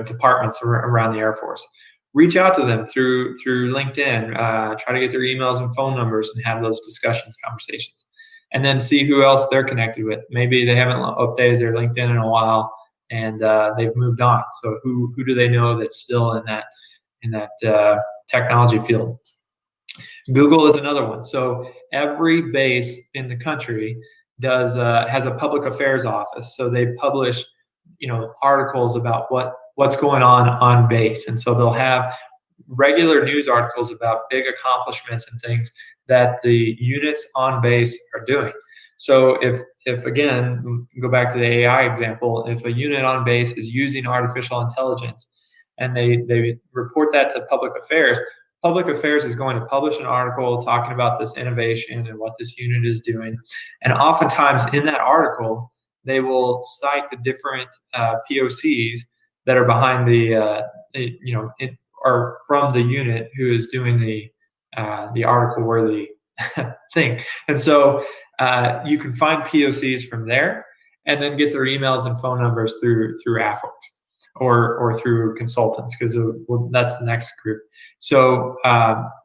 departments around the Air Force. Reach out to them through LinkedIn. Try to get their emails and phone numbers and have those conversations. And then see who else they're connected with. Maybe they haven't updated their LinkedIn in a while, and they've moved on. So who do they know that's still in that technology field? Google is another one. So every base in the country has a public affairs office. So they publish, articles about what's going on base, and so they'll have regular news articles about big accomplishments and things that the units on base are doing. So if again, go back to the AI example, if a unit on base is using artificial intelligence and they report that to public affairs is going to publish an article talking about this innovation and what this unit is doing. And oftentimes in that article, they will cite the different POCs that are behind or from the unit who is doing the article-worthy thing. And so you can find POCs from there, and then get their emails and phone numbers through AFWERX. or through consultants, because that's the next group. So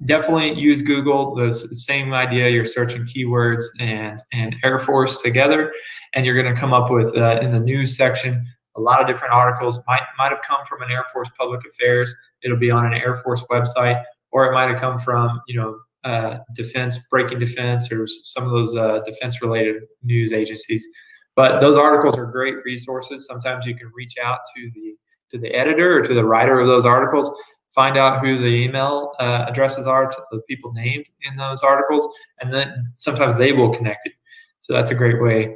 definitely use Google. The same idea. You're searching keywords and Air Force together, and you're going to come up with in the news section a lot of different articles. Might have come from an Air Force public affairs. It'll be on an Air Force website, or it might have come from defense, breaking defense, or some of those defense related news agencies. But those articles are great resources. Sometimes you can reach out to the editor or to the writer of those articles, find out who the email addresses are to the people named in those articles, and then sometimes they will connect you. So that's a great way.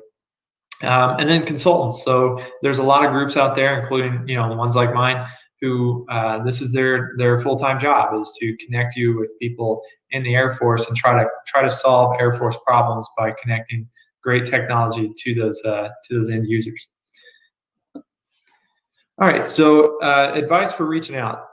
And then consultants. So there's a lot of groups out there, including ones like mine, who this is their full-time job, is to connect you with people in the Air Force and try to solve Air Force problems by connecting great technology to those end users. All right, so advice for reaching out.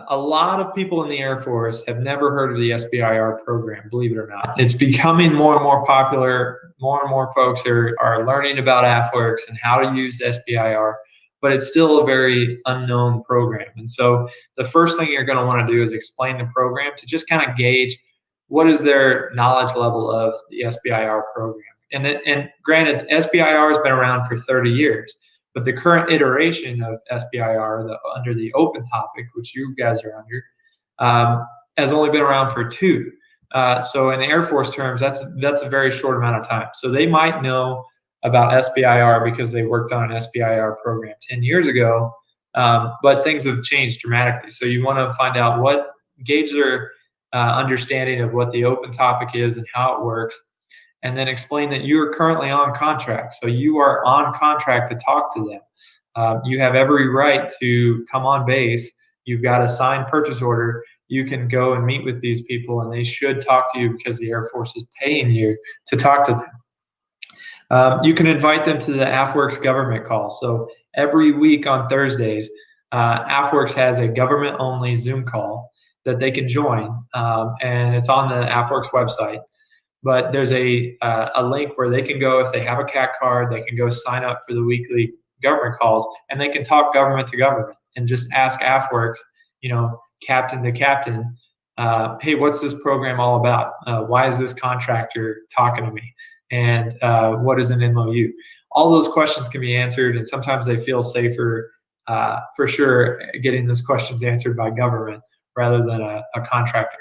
A lot of people in the Air Force have never heard of the SBIR program, believe it or not. It's becoming more and more popular. More and more folks are learning about AFWERX and how to use SBIR, but it's still a very unknown program. And so the first thing you're going to want to do is explain the program to just kind of gauge what is their knowledge level of the SBIR program. And granted, SBIR has been around for 30 years. But the current iteration of SBIR, under the open topic, which you guys are under, has only been around for 2. So in Air Force terms, that's a very short amount of time. So they might know about SBIR because they worked on an SBIR program 10 years ago, but things have changed dramatically. So you want to find out gauge their understanding of what the open topic is and how it works, and then explain that you are currently on contract. So you are on contract to talk to them. You have every right to come on base. You've got a signed purchase order. You can go and meet with these people, and they should talk to you because the Air Force is paying you to talk to them. You can invite them to the AFWERX government call. So every week on Thursdays, AFWERX has a government-only Zoom call that they can join, and it's on the AFWERX website. But there's a link where they can go, if they have a CAT card, they can go sign up for the weekly government calls, and they can talk government to government and just ask AFWERX, captain to captain, hey, what's this program all about? Why is this contractor talking to me? And what is an MOU? All those questions can be answered, and sometimes they feel safer, for sure, getting those questions answered by government rather than a contractor.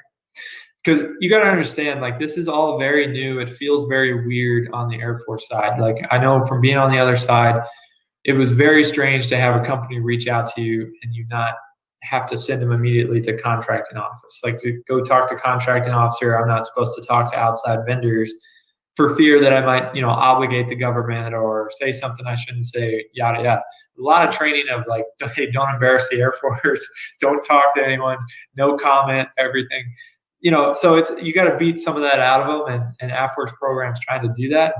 Because you got to understand, this is all very new. It feels very weird on the Air Force side. I know from being on the other side, it was very strange to have a company reach out to you and you not have to send them immediately to contracting office. To go talk to contracting officer, I'm not supposed to talk to outside vendors for fear that I might, obligate the government or say something I shouldn't say, yada, yada. A lot of training of hey, don't embarrass the Air Force, don't talk to anyone, no comment, everything. So you got to beat some of that out of them, and AFWERX program's trying to do that.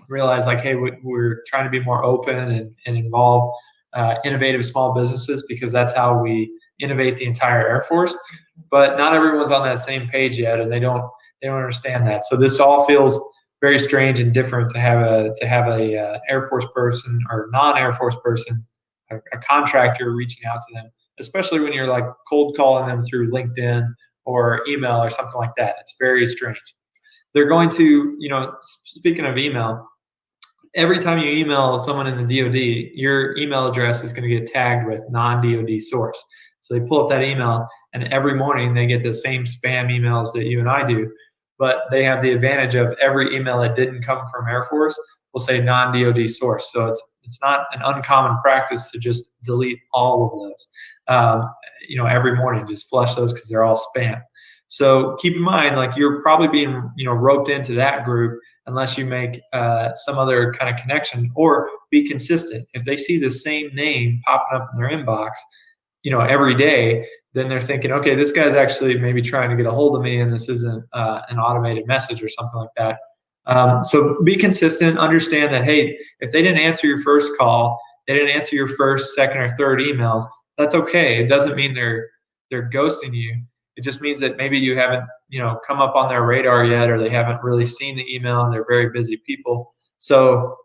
Realize hey, we're trying to be more open and involve innovative small businesses, because that's how we innovate the entire Air Force. But not everyone's on that same page yet, and they don't understand that. So this all feels very strange and different to have a Air Force person or non-Air Force person, a contractor reaching out to them, especially when you're cold calling them through LinkedIn or email or something like that. It's very strange. They're going to, speaking of email, every time you email someone in the DoD, your email address is going to get tagged with non-DoD source. So they pull up that email, and every morning they get the same spam emails that you and I do, but they have the advantage of every email that didn't come from Air Force will say non-DoD source. So it's not an uncommon practice to just delete all of those. Every morning, just flush those because they're all spam. So keep in mind, you're probably being, roped into that group unless you make some other kind of connection, or be consistent. If they see the same name popping up in their inbox, every day, then they're thinking, okay, this guy's actually maybe trying to get a hold of me, and this isn't an automated message or something like that. So be consistent. Understand that, hey, if they didn't answer your first call, they didn't answer your first, second, or third emails, that's okay. It doesn't mean they're ghosting you. It just means that maybe you haven't, come up on their radar yet, or they haven't really seen the email, and they're very busy people. So,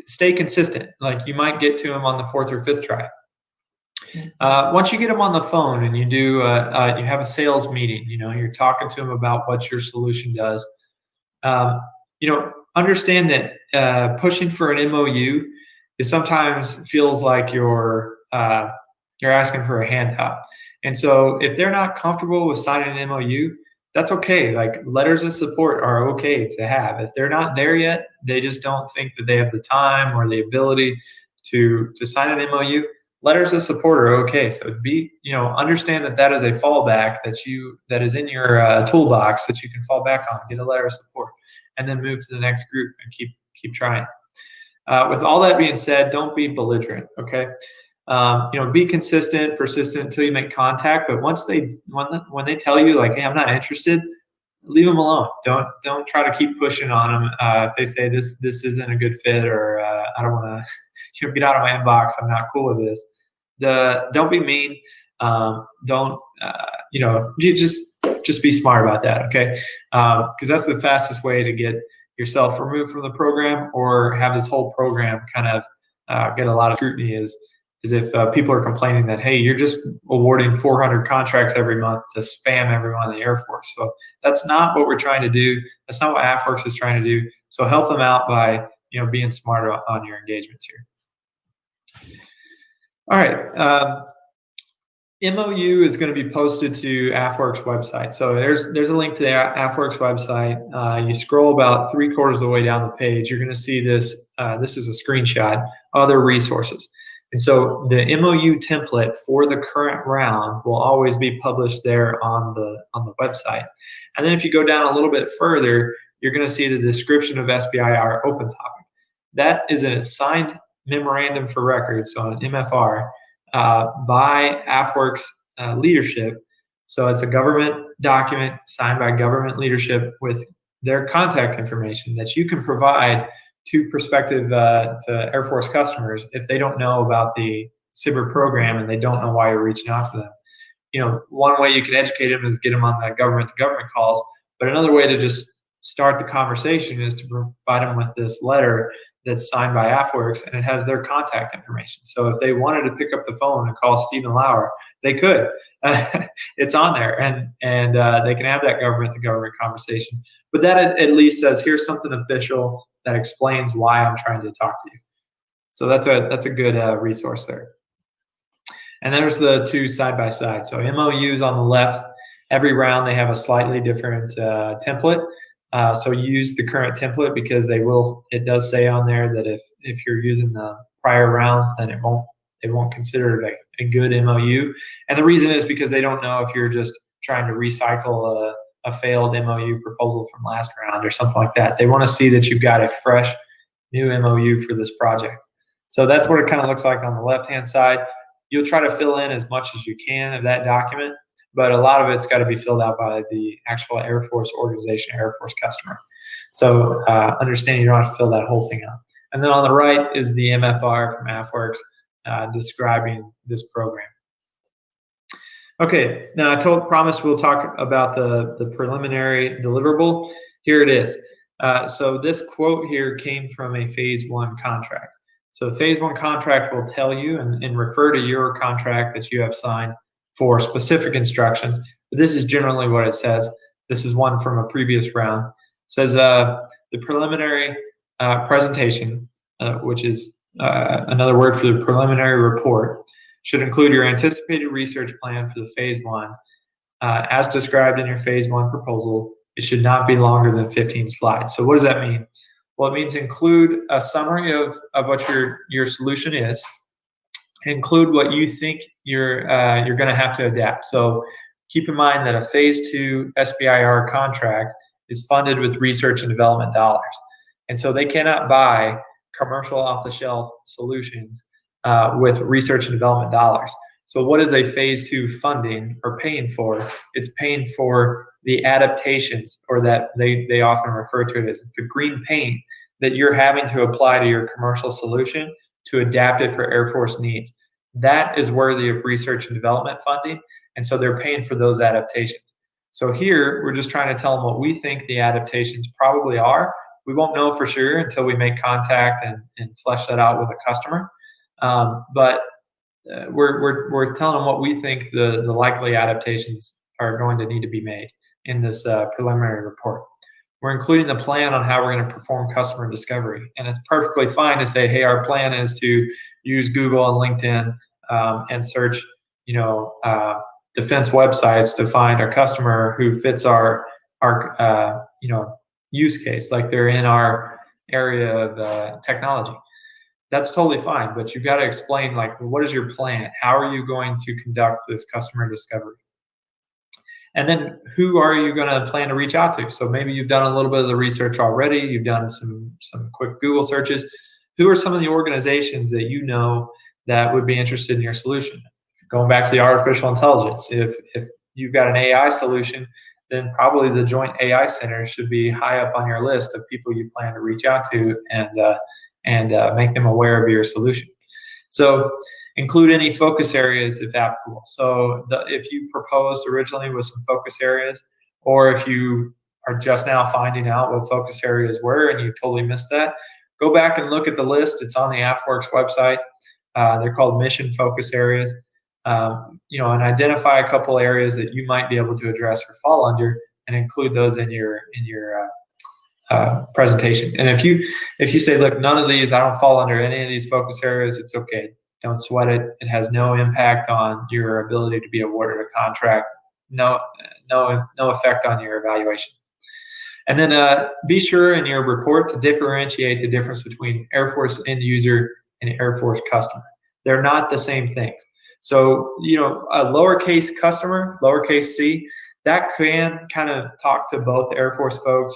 stay consistent. Like you might get to them on the 4th or 5th try. Once you get them on the phone and you do, you have a sales meeting, you're talking to them about what your solution does. Understand that pushing for an MOU is sometimes feels like you're asking for a handout. And so if they're not comfortable with signing an MOU, that's okay. Like letters of support are okay to have. If they're not there yet, they just don't think that they have the time or the ability to sign an MOU, letters of support are okay. So understand that is a fallback that is in your toolbox that you can fall back on, get a letter of support, and then move to the next group and keep trying. With all that being said, don't be belligerent, okay? Be consistent, persistent until you make contact. But when they tell you like, hey, I'm not interested, leave them alone. Don't try to keep pushing on them. If they say this isn't a good fit, or I don't want to, get out of my inbox, I'm not cool with this. Don't be mean. Just be smart about that, okay? Because that's the fastest way to get yourself removed from the program or have this whole program kind of get a lot of scrutiny is if people are complaining that, hey, you're just awarding 400 contracts every month to spam everyone in the Air Force. So that's not what we're trying to do. That's not what AFWERX is trying to do. So help them out by being smarter on your engagements here. All right. MOU is going to be posted to AFWERX website. So there's a link to the AFWERX website. You scroll about 3/4 of the way down the page. You're going to see this. This is a screenshot. Other resources. And so the MOU template for the current round will always be published there on the website. And then if you go down a little bit further, you're going to see the description of SBIR open topic. That is a signed memorandum for record, so an MFR, by AFWERX leadership. So it's a government document signed by government leadership with their contact information that you can provide to prospective to Air Force customers if they don't know about the SBIR program and they don't know why you're reaching out to them. One way you can educate them is get them on the government-to-government calls, but another way to just start the conversation is to provide them with this letter that's signed by AFWERX, and it has their contact information. So if they wanted to pick up the phone and call Stephen Lauer, they could. It's on there, and they can have that government-to-government conversation. But that at least says, here's something official that explains why I'm trying to talk to you. So that's a good resource there. And there's the two side by side. So MOUs on the left. Every round they have a slightly different template. So use the current template because it does say on there that if you're using the prior rounds, then they won't consider it a good MOU. And the reason is because they don't know if you're just trying to recycle a failed MOU proposal from last round or something like that. They want to see that you've got a fresh new MOU for this project. So that's what it kind of looks like on the left-hand side. You'll try to fill in as much as you can of that document, but a lot of it's got to be filled out by the actual Air Force organization, Air Force customer. So understand you don't have to fill that whole thing out. And then on the right is the MFR from AFWERX describing this program. Okay, now I promised we'll talk about the preliminary deliverable. Here it is. So this quote here came from a phase 1 contract. So phase 1 contract will tell you and refer to your contract that you have signed for specific instructions. But this is generally what it says. This is one from a previous round. It says the preliminary presentation, which is another word for the preliminary report, should include your anticipated research plan for the phase 1. As described in your phase 1 proposal, it should not be longer than 15 slides. So what does that mean? Well, it means include a summary of what your solution is. Include what you think you're going to have to adapt. So keep in mind that a phase 2 SBIR contract is funded with research and development dollars. And so they cannot buy commercial off-the-shelf solutions with research and development dollars. So what is a phase 2 funding or paying for? It's paying for the adaptations, or that they often refer to it as the green paint that you're having to apply to your commercial solution to adapt it for Air Force needs. That is worthy of research and development funding, and so they're paying for those adaptations. So here, we're just trying to tell them what we think the adaptations probably are, We won't know for sure until we make contact and flesh that out with a customer. But we're telling them what we think the likely adaptations are going to need to be made in this preliminary report. We're including the plan on how we're going to perform customer discovery. And it's perfectly fine to say, hey, our plan is to use Google and LinkedIn and search, defense websites to find a customer who fits our use case, like they're in our area of technology. That's totally fine, but you've got to explain, like, what is your plan? How are you going to conduct this customer discovery? And then who are you going to plan to reach out to? So maybe you've done a little bit of the research already. You've done some quick Google searches. Who are some of the organizations that you know that would be interested in your solution? Going back to the artificial intelligence, if you've got an AI solution, then probably the Joint AI Center should be high up on your list of people you plan to reach out to and make them aware of your solution. So include any focus areas if applicable. So if you proposed originally with some focus areas, or if you are just now finding out what focus areas were and you totally missed that, go back and look at the list. It's on the AFWERX website. They're called mission focus areas. And identify a couple areas that you might be able to address or fall under, and include those in your presentation. And if you say, look, none of these, I don't fall under any of these focus areas, it's okay. Don't sweat it. It has no impact on your ability to be awarded a contract. No effect on your evaluation. And then be sure in your report to differentiate the difference between Air Force end user and Air Force customer. They're not the same things. So, a lowercase customer, lowercase c, that can kind of talk to both Air Force folks.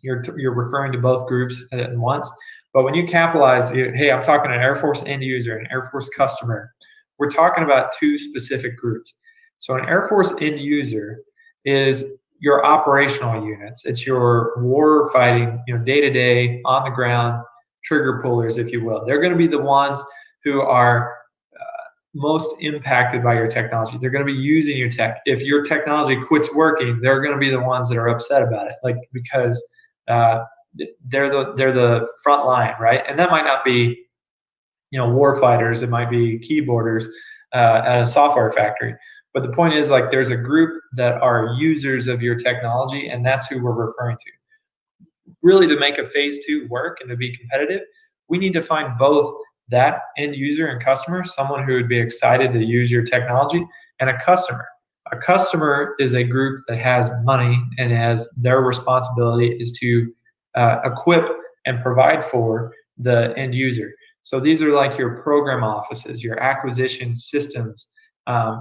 You're referring to both groups at once. But when you capitalize, hey, I'm talking to an Air Force end user and Air Force customer, we're talking about two specific groups. So an Air Force end user is your operational units. It's your war fighting, day-to-day, on the ground, trigger pullers, if you will. They're going to be the ones who are most impacted by your technology. They're going to be using your tech. If your technology quits working, they're going to be the ones that are upset about it, because they're the front line, right? And that might not be, war fighters. It might be keyboarders at a software factory. But the point is, there's a group that are users of your technology, and that's who we're referring to. Really, to make a phase 2 work and to be competitive, we need to find both that end user and customer, someone who would be excited to use your technology, and a customer. A customer is a group that has money and has their responsibility is to equip and provide for the end user. So these are like your program offices, your acquisition systems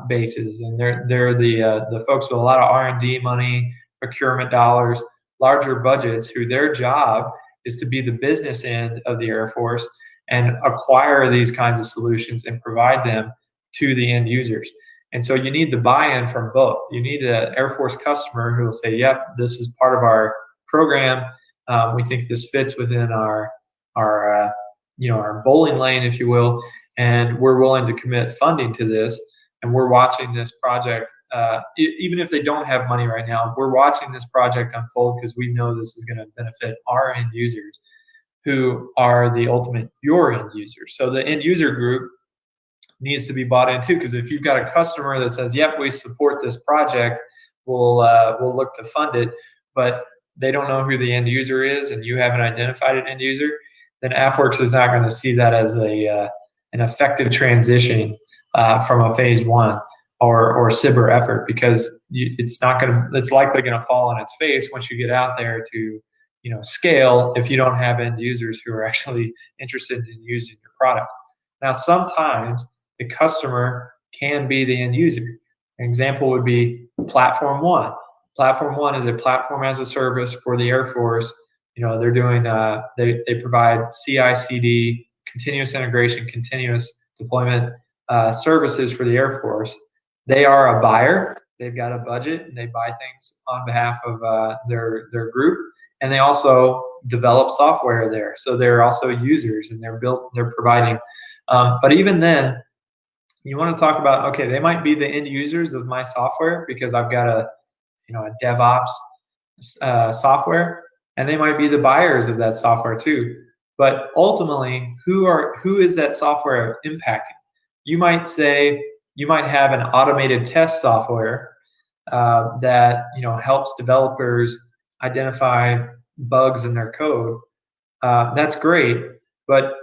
bases, and they're the folks with a lot of R&D money, procurement dollars, larger budgets, who their job is to be the business end of the Air Force and acquire these kinds of solutions and provide them to the end users. And so you need the buy-in from both. You need an Air Force customer who will say, yep, this is part of our program. We think this fits within our bowling lane, if you will, and we're willing to commit funding to this. And we're watching this project, even if they don't have money right now, we're watching this project unfold because we know this is going to benefit our end users, who are the ultimate your end users. So the end user group needs to be bought into, because if you've got a customer that says, yep, we support this project, we'll look to fund it, but they don't know who the end user is and you haven't identified an end user, then AFWERX is not going to see that as an effective transition from a phase 1 or SBIR effort, because it's likely going to fall on its face once you get out there to scale, if you don't have end users who are actually interested in using your product. Now, sometimes the customer can be the end user. An example would be Platform One. Platform One is a platform as a service for the Air Force. They're doing they provide CI/CD, continuous integration, continuous deployment services for the Air Force. They are a buyer. They've got a budget and they buy things on behalf of their group. And they also develop software there. So they're also users and they're providing. But even then, you want to talk about, okay, they might be the end users of my software because I've got a DevOps software, and they might be the buyers of that software too. But ultimately, who is that software impacting? You might say you might have an automated test software that helps developers identify bugs in their code. That's great, but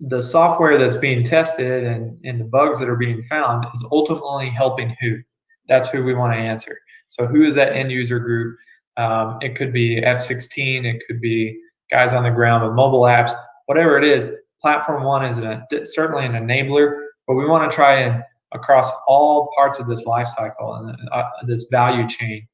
the software that's being tested and the bugs that are being found is ultimately helping who? That's who we want to answer. So who is that end user group? It could be F16, it could be guys on the ground with mobile apps, whatever it is. Platform One is certainly an enabler, but we want to try and across all parts of this life cycle and this value chain,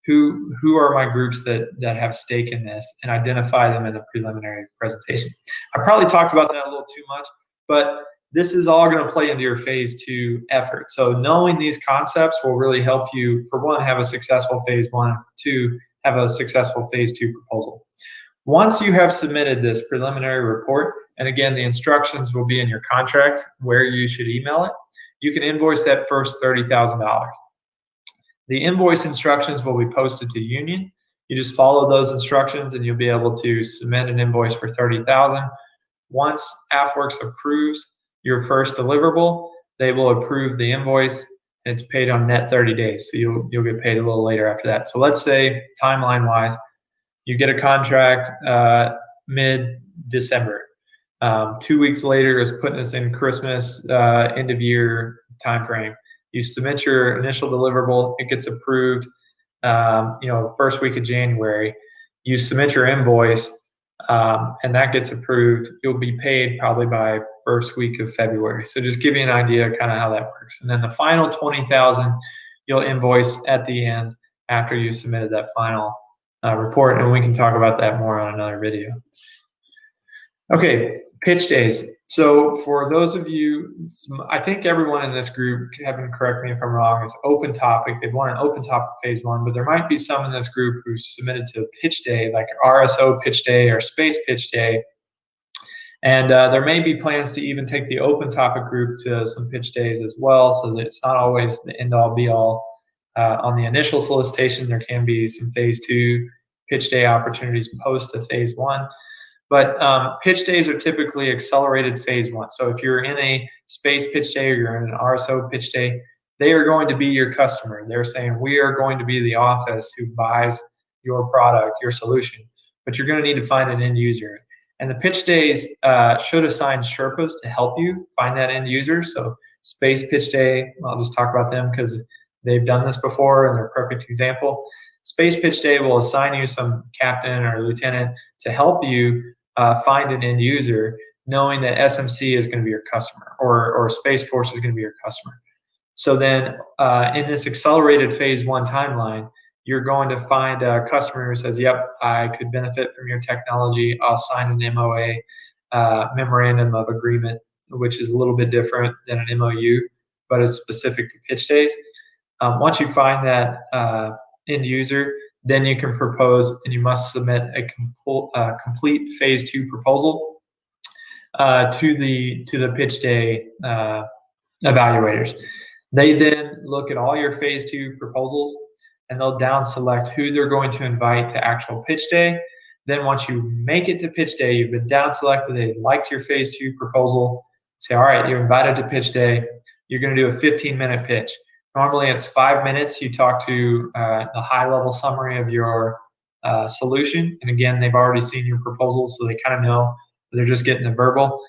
who are my groups that have stake in this, and identify them in the preliminary presentation. I probably talked about that a little too much, but this is all going to play into your phase 2 effort. So knowing these concepts will really help you, for one, have a successful phase 1, and for 2, have a successful phase 2 proposal. Once you have submitted this preliminary report, and again, the instructions will be in your contract where you should email it, you can invoice that first $30,000. The invoice instructions will be posted to Union. You just follow those instructions and you'll be able to submit an invoice for $30,000. Once AFWERX approves your first deliverable, they will approve the invoice, and it's paid on net 30 days. So you'll get paid a little later after that. So let's say timeline-wise, you get a contract mid-December. 2 weeks later is putting us in Christmas, end of year timeframe. You submit your initial deliverable, it gets approved, first week of January. You submit your invoice, and that gets approved. You'll be paid probably by first week of February. So just give you an idea kind of how that works. And then the final $20,000 you'll invoice at the end after you submitted that final report, and we can talk about that more on another video. Okay, pitch days. So for those of you, I think everyone in this group, Kevin, correct me if I'm wrong, is open topic. They've won an open topic phase 1, but there might be some in this group who submitted to a pitch day, like RSO pitch day or space pitch day. And there may be plans to even take the open topic group to some pitch days as well, so that it's not always the end all be all. On the initial solicitation, there can be some phase 2 pitch day opportunities post to phase 1. But pitch days are typically accelerated phase 1. So if you're in a space pitch day or you're in an RSO pitch day, they are going to be your customer. They're saying, we are going to be the office who buys your product, your solution, but you're going to need to find an end user. And the pitch days should assign Sherpas to help you find that end user. So space pitch day, I'll just talk about them because they've done this before and they're a perfect example. Space pitch day will assign you some captain or lieutenant to help you find an end user, knowing that SMC is going to be your customer or Space Force is going to be your customer. So then in this accelerated phase 1 timeline, you're going to find a customer who says, yep, I could benefit from your technology. I'll sign an MOA, memorandum of agreement, which is a little bit different than an MOU, but it's specific to pitch days. Once you find that end user, then you can propose, and you must submit a complete phase 2 proposal to the pitch day evaluators. They then look at all your phase 2 proposals, and they'll down select who they're going to invite to actual pitch day. Then once you make it to pitch day, you've been down selected, they liked your phase 2 proposal, say, all right, you're invited to pitch day. You're going to do a 15-minute pitch. Normally it's 5 minutes. You talk to the high-level summary of your solution. And again, they've already seen your proposal, so they kind of know they're just getting the verbal.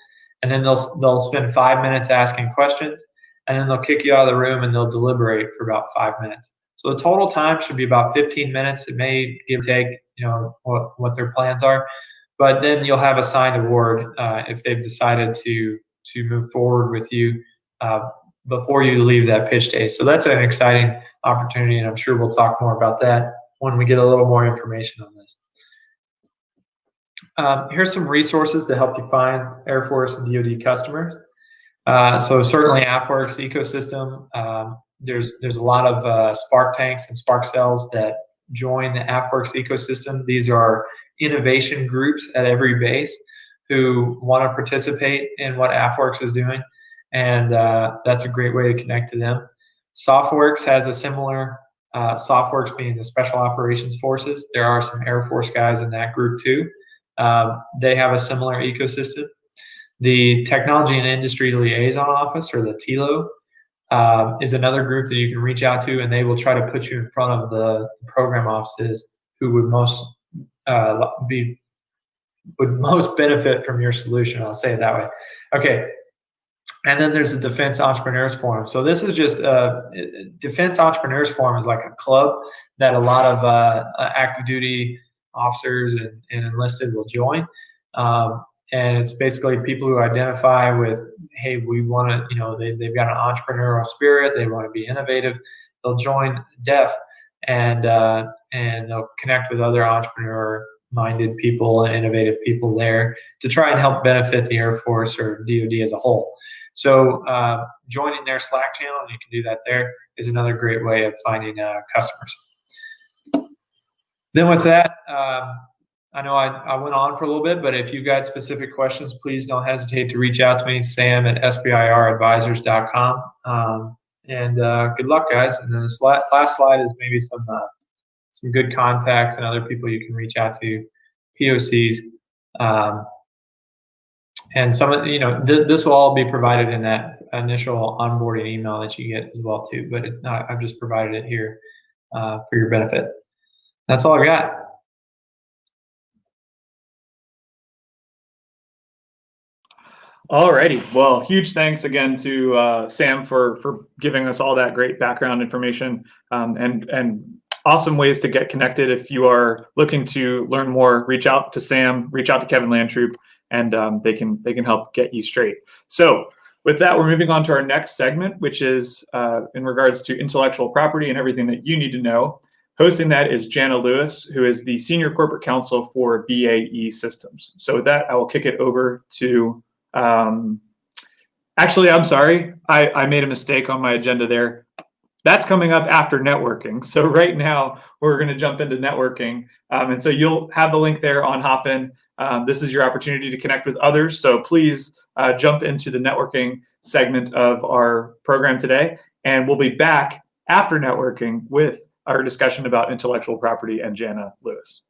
And then they'll spend 5 minutes asking questions, and then they'll kick you out of the room and they'll deliberate for about 5 minutes. So the total time should be about 15 minutes. It may give or take, what their plans are, but then you'll have a signed award if they've decided to move forward with you before you leave that pitch day. So that's an exciting opportunity, and I'm sure we'll talk more about that when we get a little more information on this. Here's some resources to help you find Air Force and DoD customers. So certainly AFWERX ecosystem. There's a lot of Spark tanks and Spark cells that join the AFWERX ecosystem. These are innovation groups at every base who want to participate in what AFWERX is doing, and that's a great way to connect to them. SOFWERX has a similar SOFWERX being the Special Operations Forces. There are some Air Force guys in that group too. They have a similar ecosystem. The Technology and Industry Liaison Office, or the TILO, is another group that you can reach out to, and they will try to put you in front of the program offices who would most benefit from your solution. I'll say it that way. Okay. And then there's the Defense Entrepreneurs Forum. So this is just Defense Entrepreneurs Forum is like a club that a lot of active duty officers and enlisted will join. And it's basically people who identify with, hey, we want to, they've got an entrepreneurial spirit. They want to be innovative. They'll join DEF and they'll connect with other entrepreneur-minded people and innovative people there to try and help benefit the Air Force or DoD as a whole. So joining their Slack channel, and you can do that there, is another great way of finding customers. Then with that, I know I went on for a little bit, but if you've got specific questions, please don't hesitate to reach out to me, sam@sbiradvisors.com. And good luck, guys. And then this last slide is maybe some good contacts and other people you can reach out to, POCs. And some of, this will all be provided in that initial onboarding email that you get as well too, but I've just provided it here for your benefit. That's all I got. Alrighty. Well, huge thanks again to Sam for giving us all that great background information and awesome ways to get connected. If you are looking to learn more, reach out to Sam, reach out to Kevin Landtroop, and they can help get you straight. So with that, we're moving on to our next segment, which is in regards to intellectual property and everything that you need to know. Hosting that is Janna Lewis, who is the Senior Corporate Counsel for BAE Systems. So with that, I will kick it over to, actually, I'm sorry. I made a mistake on my agenda there. That's coming up after networking. So right now, we're going to jump into networking. And so you'll have the link there on Hopin. This is your opportunity to connect with others. So please jump into the networking segment of our program today. And we'll be back after networking with our discussion about intellectual property and Janna Lewis.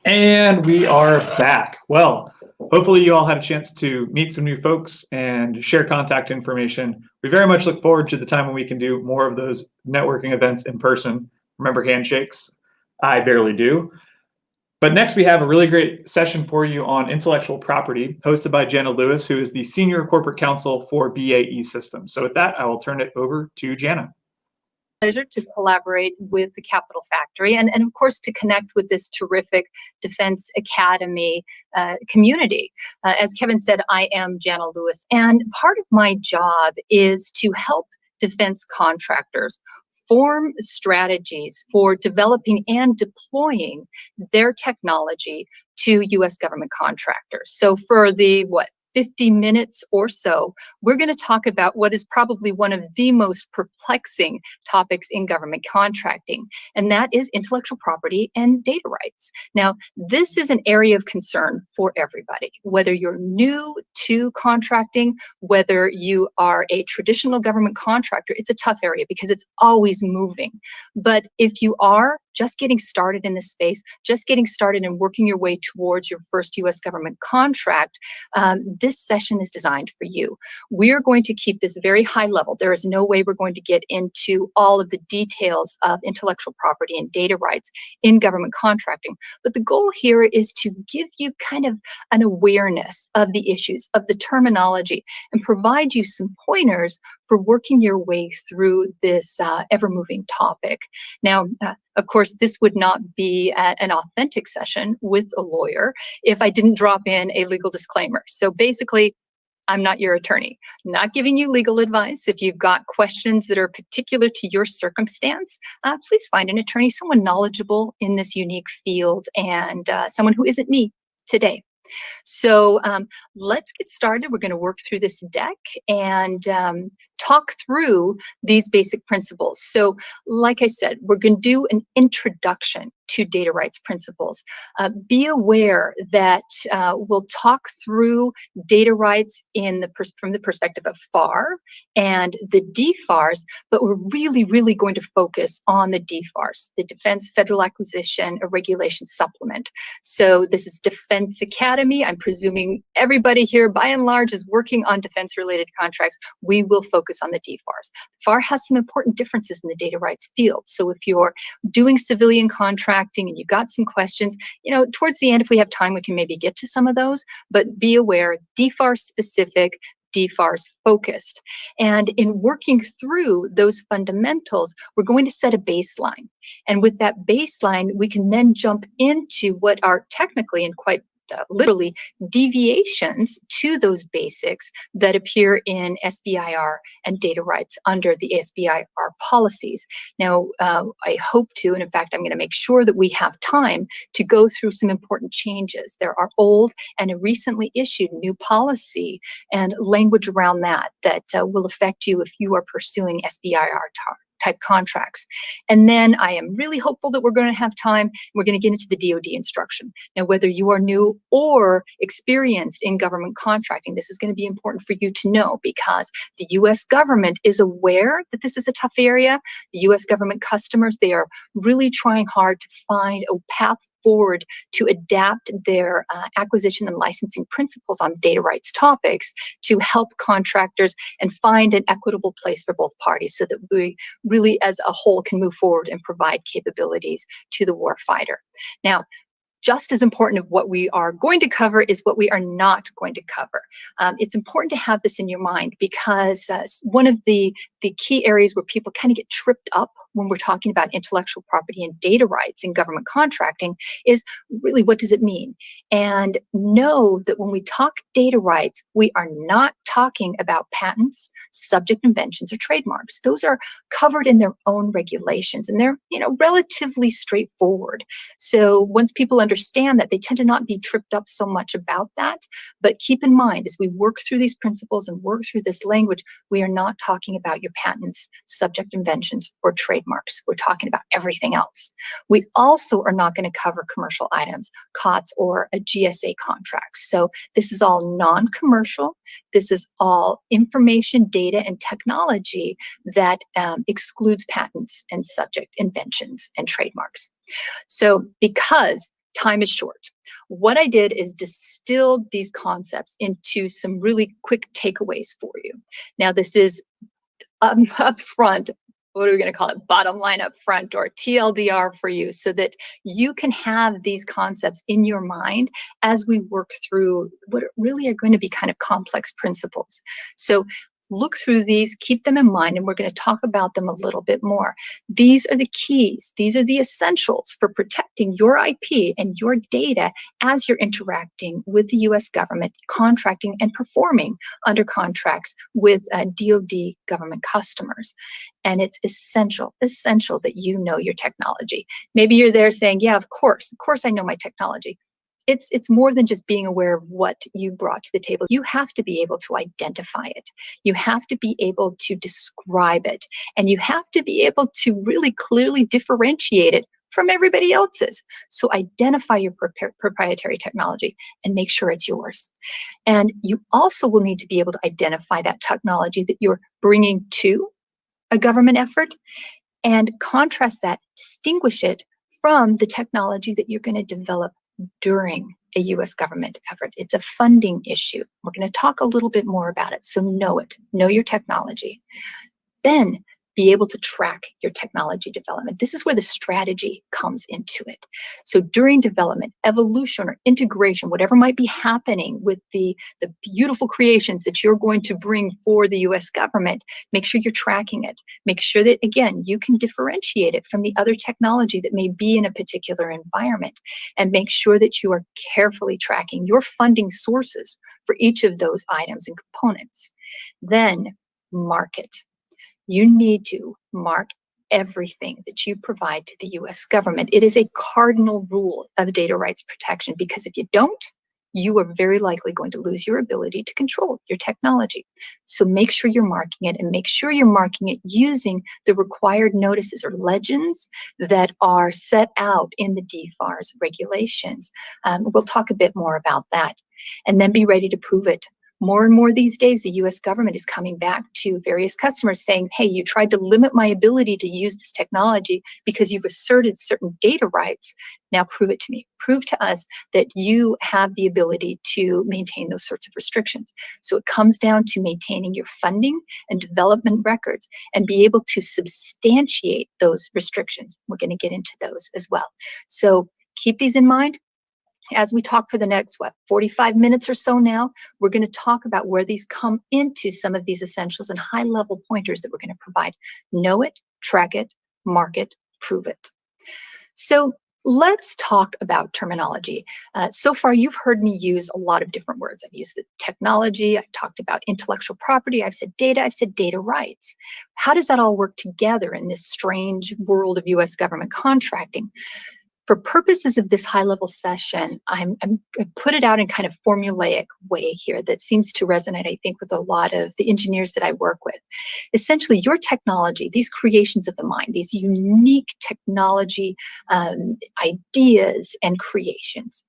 And we are back. Well, hopefully you all had a chance to meet some new folks and share contact information. We very much look forward to the time when we can do more of those networking events in person. Remember handshakes? I barely do. But next we have a really great session for you on intellectual property, hosted by Janna Lewis, who is the Senior Corporate Counsel for BAE Systems. So with that, I will turn it over to Janna. Pleasure to collaborate with the Capital Factory and of course to connect with this terrific Defense Academy community. As Kevin said, I am Janna Lewis, and part of my job is to help defense contractors form strategies for developing and deploying their technology to U.S. government contractors. So for the 50 minutes or so, we're going to talk about what is probably one of the most perplexing topics in government contracting, and that is intellectual property and data rights. Now, this is an area of concern for everybody, whether you're new to contracting, whether you are a traditional government contractor. It's a tough area because it's always moving. But if you are just getting started in this space, just getting started and working your way towards your first U.S. government contract, this session is designed for you. We're going to keep this very high level. There is no way we're going to get into all of the details of intellectual property and data rights in government contracting. But the goal here is to give you kind of an awareness of the issues, of the terminology, and provide you some pointers for working your way through this ever-moving topic. Now, of course, this would not be an authentic session with a lawyer if I didn't drop in a legal disclaimer. So basically, I'm not your attorney, not giving you legal advice. If you've got questions that are particular to your circumstance, please find an attorney, someone knowledgeable in this unique field, and someone who isn't me today. So let's get started. We're going to work through this deck and talk through these basic principles. So like I said, we're going to do an introduction to data rights principles. Be aware that we'll talk through data rights from the perspective of FAR and the DFARS, but we're really going to focus on the DFARS, the Defense Federal Acquisition Regulation Supplement. So this is Defense Academy. I'm presuming everybody here by and large is working on defense-related contracts. We will focus on the DFARS. FAR has some important differences in the data rights field. So if you're doing civilian contracting and you've got some questions, towards the end, if we have time, we can maybe get to some of those, but be aware, DFARS specific, DFARS focused. And in working through those fundamentals, we're going to set a baseline. And with that baseline, we can then jump into what are technically and quite literally deviations to those basics that appear in SBIR and data rights under the SBIR policies. Now, I hope to, and in fact, I'm going to make sure that we have time to go through some important changes. There are old and a recently issued new policy and language around that will affect you if you are pursuing SBIR type contracts. And then I am really hopeful that we're going to have time. We're going to get into the DoD instruction. Now, whether you are new or experienced in government contracting, this is going to be important for you to know because the U.S. government is aware that this is a tough area. The U.S. government customers, they are really trying hard to find a path forward to adapt their acquisition and licensing principles on data rights topics to help contractors and find an equitable place for both parties so that we really as a whole can move forward and provide capabilities to the warfighter. Now, just as important of what we are going to cover is what we are not going to cover. It's important to have this in your mind because one of the key areas where people kind of get tripped up when we're talking about intellectual property and data rights in government contracting is really, what does it mean? And know that when we talk data rights, we are not talking about patents, subject inventions, or trademarks. Those are covered in their own regulations, and they're relatively straightforward. So once people understand that, they tend to not be tripped up so much about that. But keep in mind, as we work through these principles and work through this language, we are not talking about your patents, subject inventions, or trademarks. We're talking about everything else. We also are not going to cover commercial items, COTS, or a GSA contracts. So this is all non-commercial. This is all information, data, and technology that excludes patents and subject inventions and trademarks. So because time is short. What I did is distilled these concepts into some really quick takeaways for you. Now, this is up front, what are we going to call it? Bottom line up front, or TLDR for you, so that you can have these concepts in your mind as we work through what really are going to be kind of complex principles. So look through these, keep them in mind, and we're going to talk about them a little bit more. These are the keys. These are the essentials for protecting your IP and your data as you're interacting with the US government, contracting and performing under contracts with DoD government customers. And it's essential that you know your technology. Maybe you're there saying, yeah, of course I know my technology. It's more than just being aware of what you brought to the table. You have to be able to identify it. You have to be able to describe it. And you have to be able to really clearly differentiate it from everybody else's. So identify your proprietary technology and make sure it's yours. And you also will need to be able to identify that technology that you're bringing to a government effort and contrast that, distinguish it from the technology that you're going to develop during a US government effort. It's a funding issue. We're going to talk a little bit more about it. So know it, know your technology. Then be able to track your technology development. This is where the strategy comes into it. So during development, evolution, or integration, whatever might be happening with the beautiful creations that you're going to bring for the US government, make sure you're tracking it. Make sure that, again, you can differentiate it from the other technology that may be in a particular environment, and make sure that you are carefully tracking your funding sources for each of those items and components. Then market. You need to mark everything that you provide to the US government. It is a cardinal rule of data rights protection, because if you don't, you are very likely going to lose your ability to control your technology. So make sure you're marking it, and make sure you're marking it using the required notices or legends that are set out in the DFARS regulations. We'll talk a bit more about that. And then be ready to prove it. More and more these days, the US government is coming back to various customers saying, hey, you tried to limit my ability to use this technology because you've asserted certain data rights. Now prove it to me. Prove to us that you have the ability to maintain those sorts of restrictions. So it comes down to maintaining your funding and development records and be able to substantiate those restrictions. We're going to get into those as well. So keep these in mind. As we talk for the next, 45 minutes or so now, we're going to talk about where these come into some of these essentials and high-level pointers that we're going to provide. Know it, track it, mark it, prove it. So let's talk about terminology. So far, you've heard me use a lot of different words. I've used the technology, I've talked about intellectual property, I've said data rights. How does that all work together in this strange world of US government contracting? For purposes of this high-level session, I'm put it out in kind of formulaic way here that seems to resonate, I think, with a lot of the engineers that I work with. Essentially, your technology, these creations of the mind, these unique technology ideas and creations,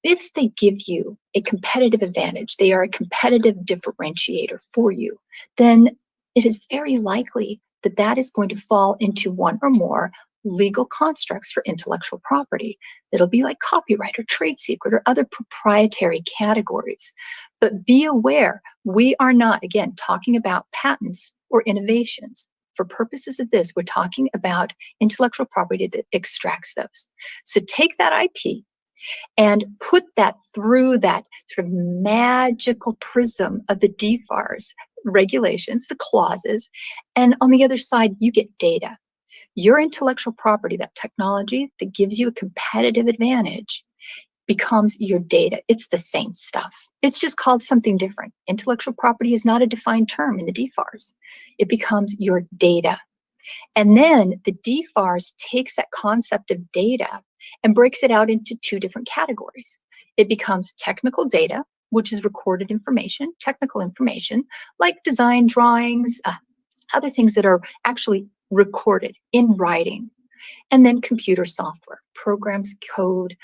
if they give you a competitive advantage, they are a competitive differentiator for you, then it is very likely that that is going to fall into one or more legal constructs for intellectual property. It'll be like copyright or trade secret or other proprietary categories. But be aware, we are not, again, talking about patents or innovations. For purposes of this, we're talking about intellectual property that extracts those. So take that IP and put that through that sort of magical prism of the DFARS regulations, the clauses, and on the other side, you get data. Your intellectual property, that technology that gives you a competitive advantage, becomes your data. It's the same stuff. It's just called something different. Intellectual property is not a defined term in the DFARS. It becomes your data. And then the DFARS takes that concept of data and breaks it out into two different categories. It becomes technical data, which is recorded information, technical information, like design drawings, other things that are actually recorded in writing. And then computer software, programs, code,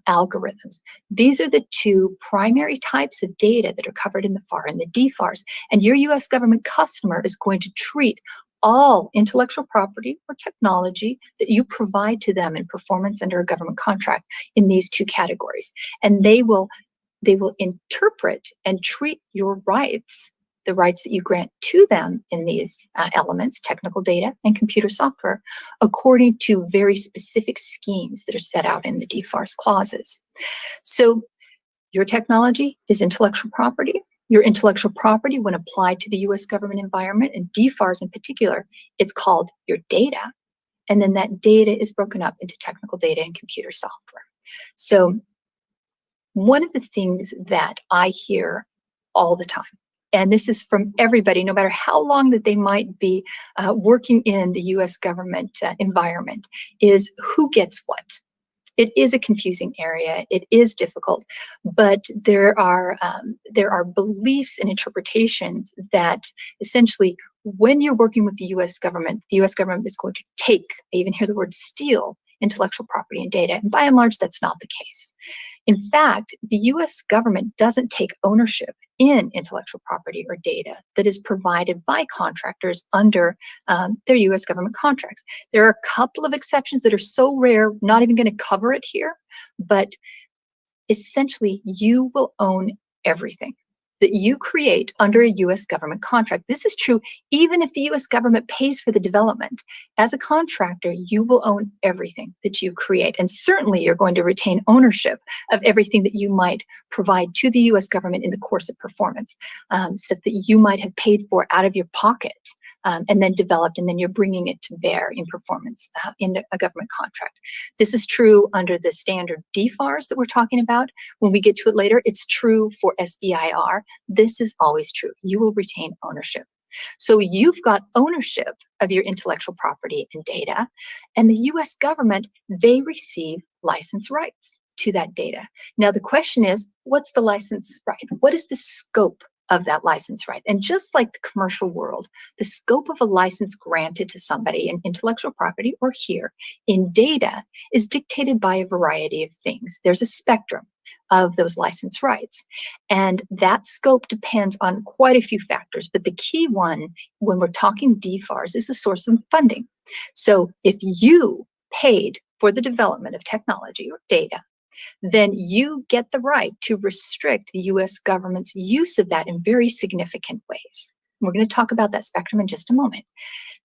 algorithms. These are the two primary types of data that are covered in the FAR and the DFARS. And your US government customer is going to treat all intellectual property or technology that you provide to them in performance under a government contract in these two categories. And they will interpret and treat your rights, the rights that you grant to them in these elements, technical data and computer software, according to very specific schemes that are set out in the DFARS clauses. So your technology is intellectual property. Your intellectual property, when applied to the US government environment, and DFARS in particular, it's called your data. And then that data is broken up into technical data and computer software. So one of the things that I hear all the time, and this is from everybody, no matter how long that they might be working in the US government environment, is who gets what. It is a confusing area. It is difficult, but there are beliefs and interpretations that essentially, when you're working with the U.S. government is going to take, I even hear the word steal, intellectual property and data. And by and large, that's not the case. In fact, the U.S. government doesn't take ownership in intellectual property or data that is provided by contractors under their U.S. government contracts. There are a couple of exceptions that are so rare, not even going to cover it here, but essentially you will own everything that you create under a U.S. government contract. This is true even if the U.S. government pays for the development. As a contractor, you will own everything that you create. And certainly you're going to retain ownership of everything that you might provide to the U.S. government in the course of performance, stuff that you might have paid for out of your pocket and then developed, and then you're bringing it to bear in performance in a government contract. This is true under the standard DFARS that we're talking about. When we get to it later, it's true for SBIR. This is always true. You will retain ownership. So you've got ownership of your intellectual property and data, and the US government, they receive license rights to that data. Now the question is, what's the license right? What is the scope of that license right? And just like the commercial world, the scope of a license granted to somebody in intellectual property or here in data is dictated by a variety of things. There's a spectrum of those license rights. And that scope depends on quite a few factors. But the key one, when we're talking DFARS, is the source of funding. So if you paid for the development of technology or data, then you get the right to restrict the US government's use of that in very significant ways. We're going to talk about that spectrum in just a moment.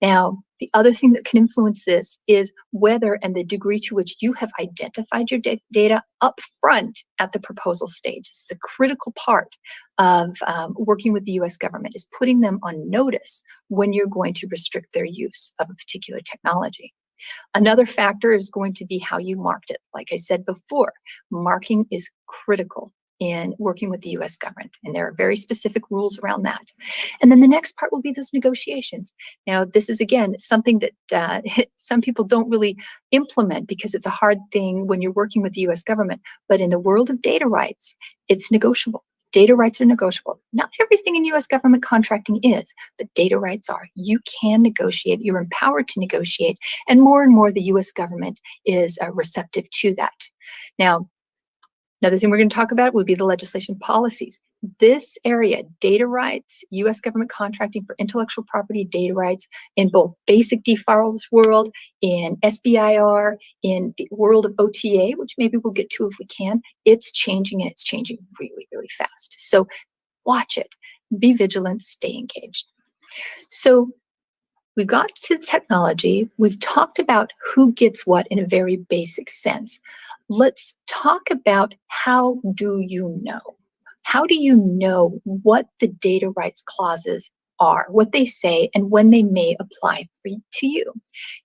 Now, the other thing that can influence this is whether and the degree to which you have identified your data up front at the proposal stage. This is a critical part of working with the US government, is putting them on notice when you're going to restrict their use of a particular technology. Another factor is going to be how you marked it. Like I said before, marking is critical in working with the US government, and there are very specific rules around that. And then the next part will be those negotiations. Now, this is, again, something that some people don't really implement because it's a hard thing when you're working with the US government, but in the world of data rights, it's negotiable. Data rights are negotiable. Not everything in US government contracting is, but data rights are. You can negotiate, you're empowered to negotiate, and more the US government is receptive to that. Now, another thing we're going to talk about would be the legislation policies. This area, data rights, US government contracting for intellectual property data rights in both basic DFARS world, in SBIR, in the world of OTA, which maybe we'll get to if we can, it's changing, and it's changing really, really fast. So watch it, be vigilant, stay engaged. So we've got to the technology. We've talked about who gets what in a very basic sense. Let's talk about how do you know? How do you know what the data rights clauses are, what they say, and when they may apply to you?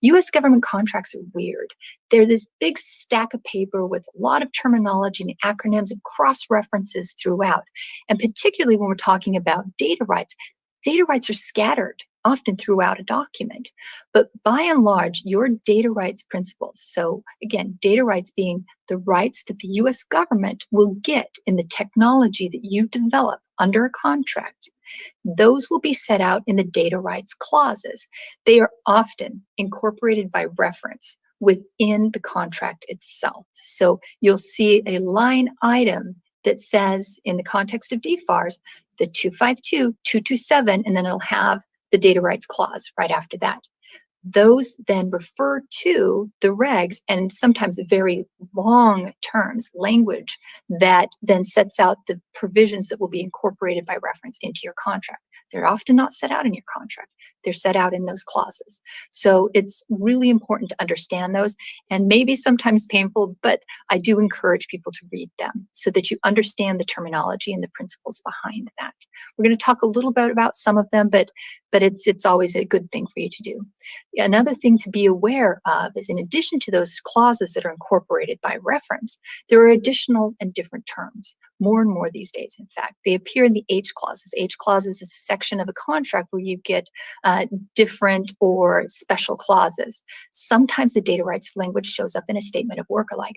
US government contracts are weird. They're this big stack of paper with a lot of terminology and acronyms and cross-references throughout. And particularly when we're talking about data rights are scattered often throughout a document. But by and large, your data rights principles, so again, data rights being the rights that the US government will get in the technology that you develop under a contract, those will be set out in the data rights clauses. They are often incorporated by reference within the contract itself. So you'll see a line item that says, in the context of DFARS, the 252, 227, and then it'll have the data rights clause right after that. Those then refer to the regs and sometimes very long terms, language that then sets out the provisions that will be incorporated by reference into your contract. They're often not set out in your contract. They're set out in those clauses. So it's really important to understand those, and maybe sometimes painful, but I do encourage people to read them so that you understand the terminology and the principles behind that. We're going to talk a little bit about some of them, but it's always a good thing for you to do. Another thing to be aware of is, in addition to those clauses that are incorporated by reference, there are additional and different terms, more and more these days. In fact, they appear in the H clauses. H clauses is a section of a contract where you get different or special clauses. Sometimes the data rights language shows up in a statement of work alike.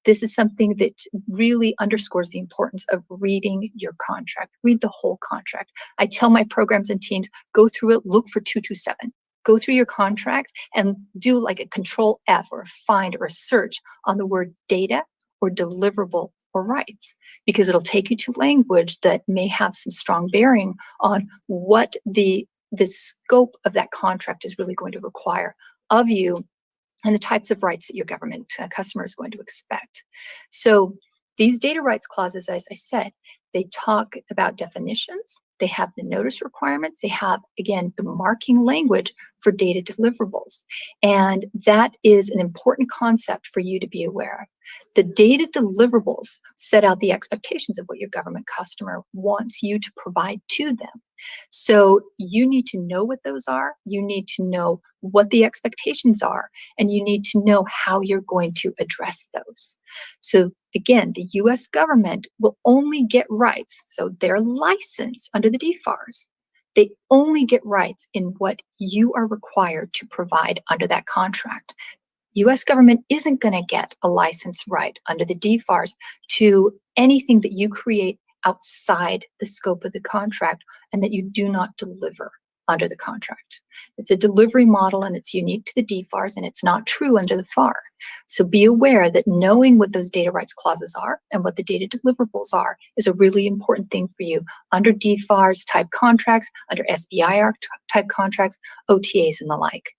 This is something that really underscores the importance of reading your contract. Read the whole contract. I tell my programs and teams, go through it, look for 227. Go through your contract and do like a control F or a find or a search on the word data or deliverable or rights, because it'll take you to language that may have some strong bearing on what the scope of that contract is really going to require of you and the types of rights that your government customer is going to expect. So these data rights clauses, as I said, they talk about definitions. They have the notice requirements. They have, again, the marking language for data deliverables. And that is an important concept for you to be aware of. The data deliverables set out the expectations of what your government customer wants you to provide to them. So you need to know what those are. You need to know what the expectations are, and you need to know how you're going to address those. So again, the US government will only get rights. So their license under the DFARS, they only get rights in what you are required to provide under that contract. US government isn't going to get a license right under the DFARS to anything that you create outside the scope of the contract and that you do not deliver under the contract. It's a delivery model and it's unique to the DFARS, and it's not true under the FAR. So be aware that knowing what those data rights clauses are and what the data deliverables are is a really important thing for you under DFARS type contracts, under SBIR type contracts, OTAs and the like.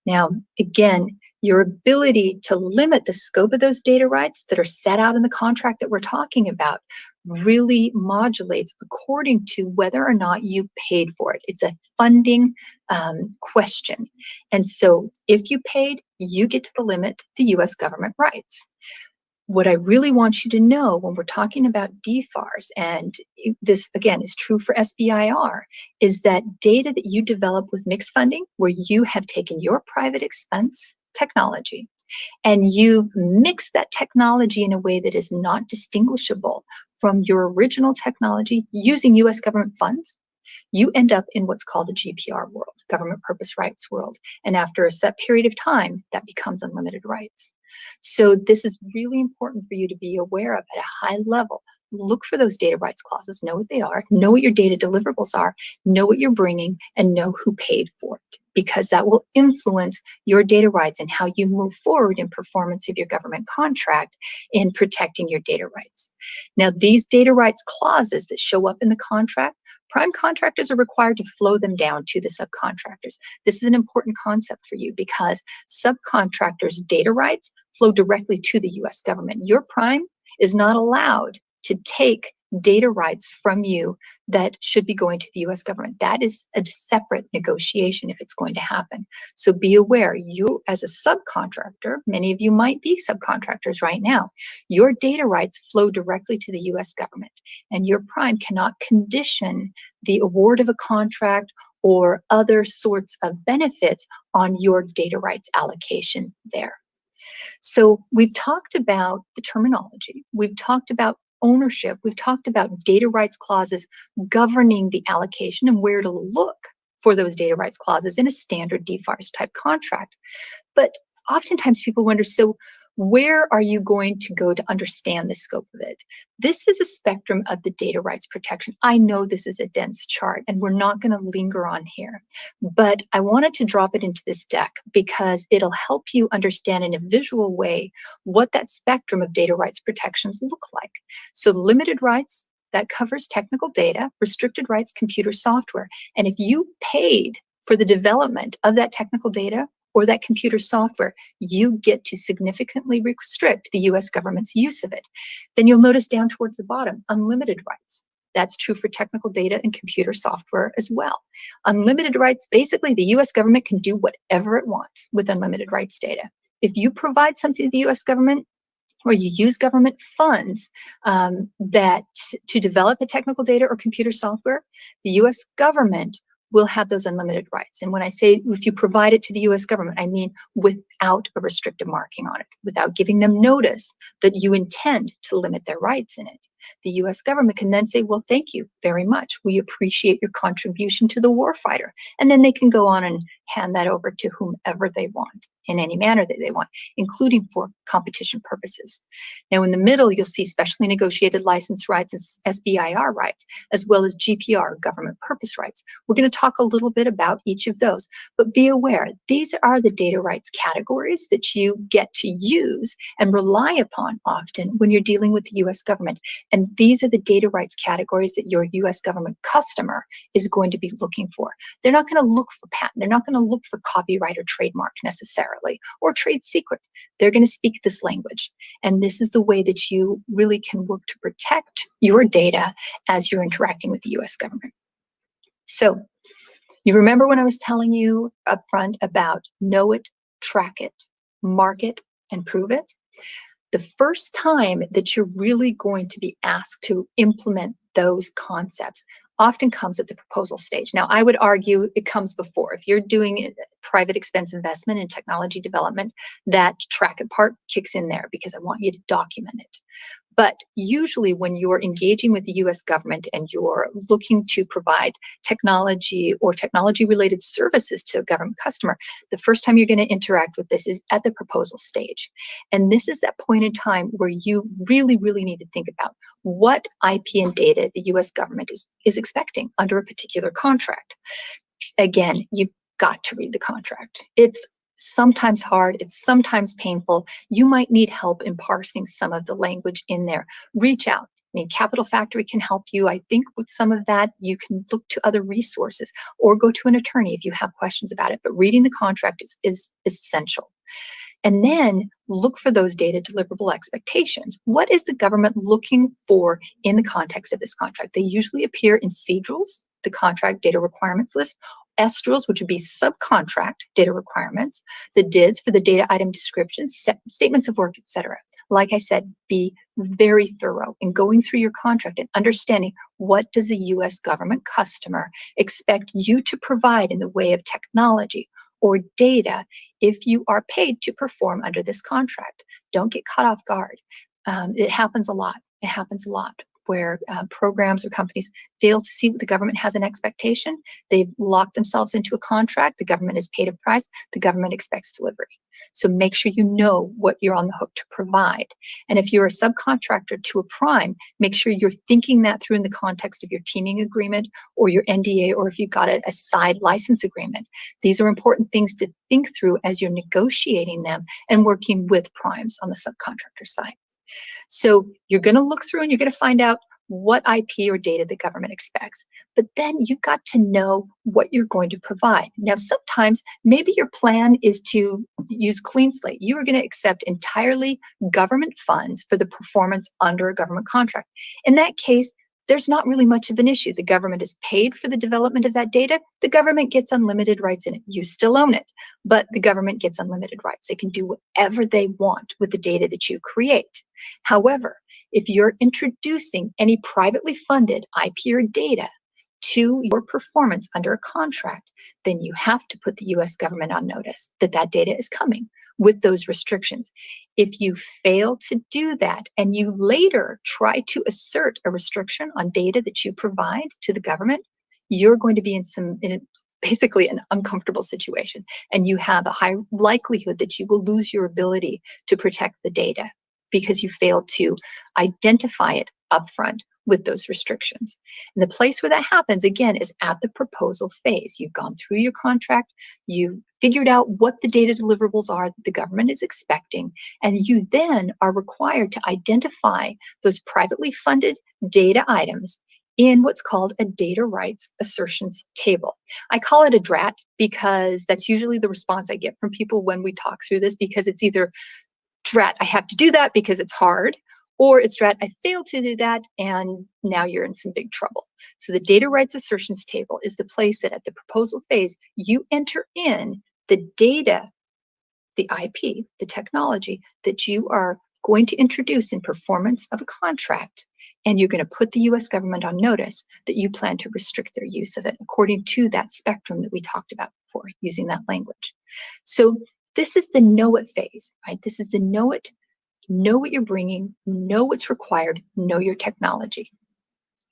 Now, again, your ability to limit the scope of those data rights that are set out in the contract that we're talking about really modulates according to whether or not you paid for it. It's a funding question. And so if you paid, you get to the limit the US government rights. What I really want you to know when we're talking about DFARS, and this again is true for SBIR, is that data that you develop with mixed funding, where you have taken your private expense technology and you've mixed that technology in a way that is not distinguishable from your original technology using US government funds, you end up in what's called a GPR world, government purpose rights world. And after a set period of time, that becomes unlimited rights. So this is really important for you to be aware of at a high level. Look for those data rights clauses, know what they are, know what your data deliverables are, know what you're bringing, and know who paid for it, because that will influence your data rights and how you move forward in performance of your government contract in protecting your data rights. Now, these data rights clauses that show up in the contract, prime contractors are required to flow them down to the subcontractors. This is an important concept for you because subcontractors' data rights flow directly to the US government. Your prime is not allowed to take data rights from you that should be going to the US government. That is a separate negotiation if it's going to happen. So be aware, you as a subcontractor, many of you might be subcontractors right now, your data rights flow directly to the US government, and your prime cannot condition the award of a contract or other sorts of benefits on your data rights allocation there. So we've talked about the terminology, we've talked about ownership, we've talked about data rights clauses governing the allocation and where to look for those data rights clauses in a standard DFARS type contract. But oftentimes people wonder, so where are you going to go to understand the scope of it? This is a spectrum of the data rights protection. I know this is a dense chart and we're not going to linger on here, but I wanted to drop it into this deck because it'll help you understand in a visual way what that spectrum of data rights protections look like. So limited rights, that covers technical data, restricted rights, computer software. And if you paid for the development of that technical data or that computer software, you get to significantly restrict the US government's use of it. Then you'll notice down towards the bottom, unlimited rights. That's true for technical data and computer software as well. Unlimited rights, basically the US government can do whatever it wants with unlimited rights data. If you provide something to the US government, or you use government funds to develop a technical data or computer software, the US government will have those unlimited rights. And when I say if you provide it to the US government, I mean without a restrictive marking on it, without giving them notice that you intend to limit their rights in it. The US government can then say, well, thank you very much. We appreciate your contribution to the warfighter. And then they can go on and hand that over to whomever they want in any manner that they want, including for competition purposes. Now, in the middle, you'll see specially negotiated license rights and SBIR rights, as well as GPR, government purpose rights. We're going to talk a little bit about each of those, but be aware, these are the data rights categories that you get to use and rely upon often when you're dealing with the US government. And these are the data rights categories that your US government customer is going to be looking for. They're not going to look for patent. They're not going to look for copyright or trademark necessarily, or trade secret. They're going to speak this language. And this is the way that you really can work to protect your data as you're interacting with the US government. So you remember when I was telling you up front about know it, track it, mark it, and prove it? The first time that you're really going to be asked to implement those concepts often comes at the proposal stage. Now, I would argue it comes before. If you're doing private expense investment in technology development, that track it part kicks in there because I want you to document it. But usually when you're engaging with the US government and you're looking to provide technology or technology-related services to a government customer, the first time you're going to interact with this is at the proposal stage. And this is that point in time where you really, really need to think about what IP and data the US government is expecting under a particular contract. Again, you've got to read the contract. It's sometimes hard, it's sometimes painful. You might need help in parsing some of the language in there. Reach out. I mean, Capital Factory can help you. I think with some of that, you can look to other resources or go to an attorney if you have questions about it. But reading the contract is essential. And then look for those data deliverable expectations. What is the government looking for in the context of this contract? They usually appear in CDRLs, the contract data requirements list, SDRLs, which would be subcontract data requirements, the DIDs for the data item descriptions, statements of work, etc. Like I said, be very thorough in going through your contract and understanding what does a US government customer expect you to provide in the way of technology or data if you are paid to perform under this contract. Don't get caught off guard. It happens a lot. It happens a lot where programs or companies fail to see what the government has an expectation. They've locked themselves into a contract. The government is paid a price. The government expects delivery. So make sure you know what you're on the hook to provide. And if you're a subcontractor to a prime, make sure you're thinking that through in the context of your teaming agreement or your NDA, or if you've got a side license agreement. These are important things to think through as you're negotiating them and working with primes on the subcontractor side. So you're going to look through and you're going to find out what IP or data the government expects. But then you've got to know what you're going to provide. Now, sometimes maybe your plan is to use clean slate. You are going to accept entirely government funds for the performance under a government contract. In that case, there's not really much of an issue. The government is paid for the development of that data. The government gets unlimited rights in it. You still own it, but the government gets unlimited rights. They can do whatever they want with the data that you create. However, if you're introducing any privately funded IP or data to your performance under a contract, then you have to put the US government on notice that that data is coming with those restrictions. If you fail to do that and you later try to assert a restriction on data that you provide to the government, you're going to be basically an uncomfortable situation. And you have a high likelihood that you will lose your ability to protect the data because you failed to identify it upfront with those restrictions. And the place where that happens, again, is at the proposal phase. You've gone through your contract, you've figured out what the data deliverables are that the government is expecting, and you then are required to identify those privately funded data items in what's called a data rights assertions table. I call it a DRAT because that's usually the response I get from people when we talk through this, because it's either DRAT, I have to do that because it's hard, or it's DRAT, I failed to do that, and now you're in some big trouble. So the data rights assertions table is the place that at the proposal phase, you enter in the data, the IP, the technology that you are going to introduce in performance of a contract, and you're going to put the US government on notice that you plan to restrict their use of it according to that spectrum that we talked about before, using that language. So this is the know it phase, right? This is the know it, know what you're bringing, know what's required, know your technology.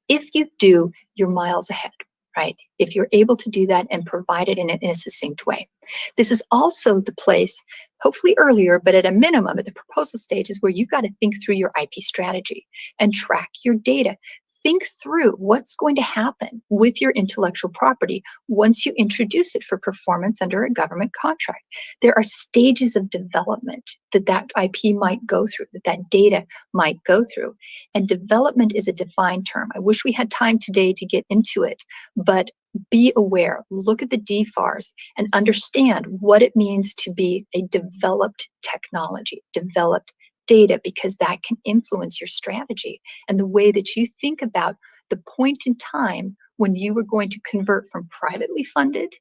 If you do, you're miles ahead, right? If you're able to do that and provide it in a succinct way. This is also the place, hopefully earlier, but at a minimum at the proposal stage, is where you've got to think through your IP strategy and track your data. Think through what's going to happen with your intellectual property once you introduce it for performance under a government contract. There are stages of development that that IP might go through, that data might go through. And development is a defined term. I wish we had time today to get into it, but be aware, look at the DFARS and understand what it means to be a developed technology, developed data, because that can influence your strategy and the way that you think about the point in time when you were going to convert from privately funded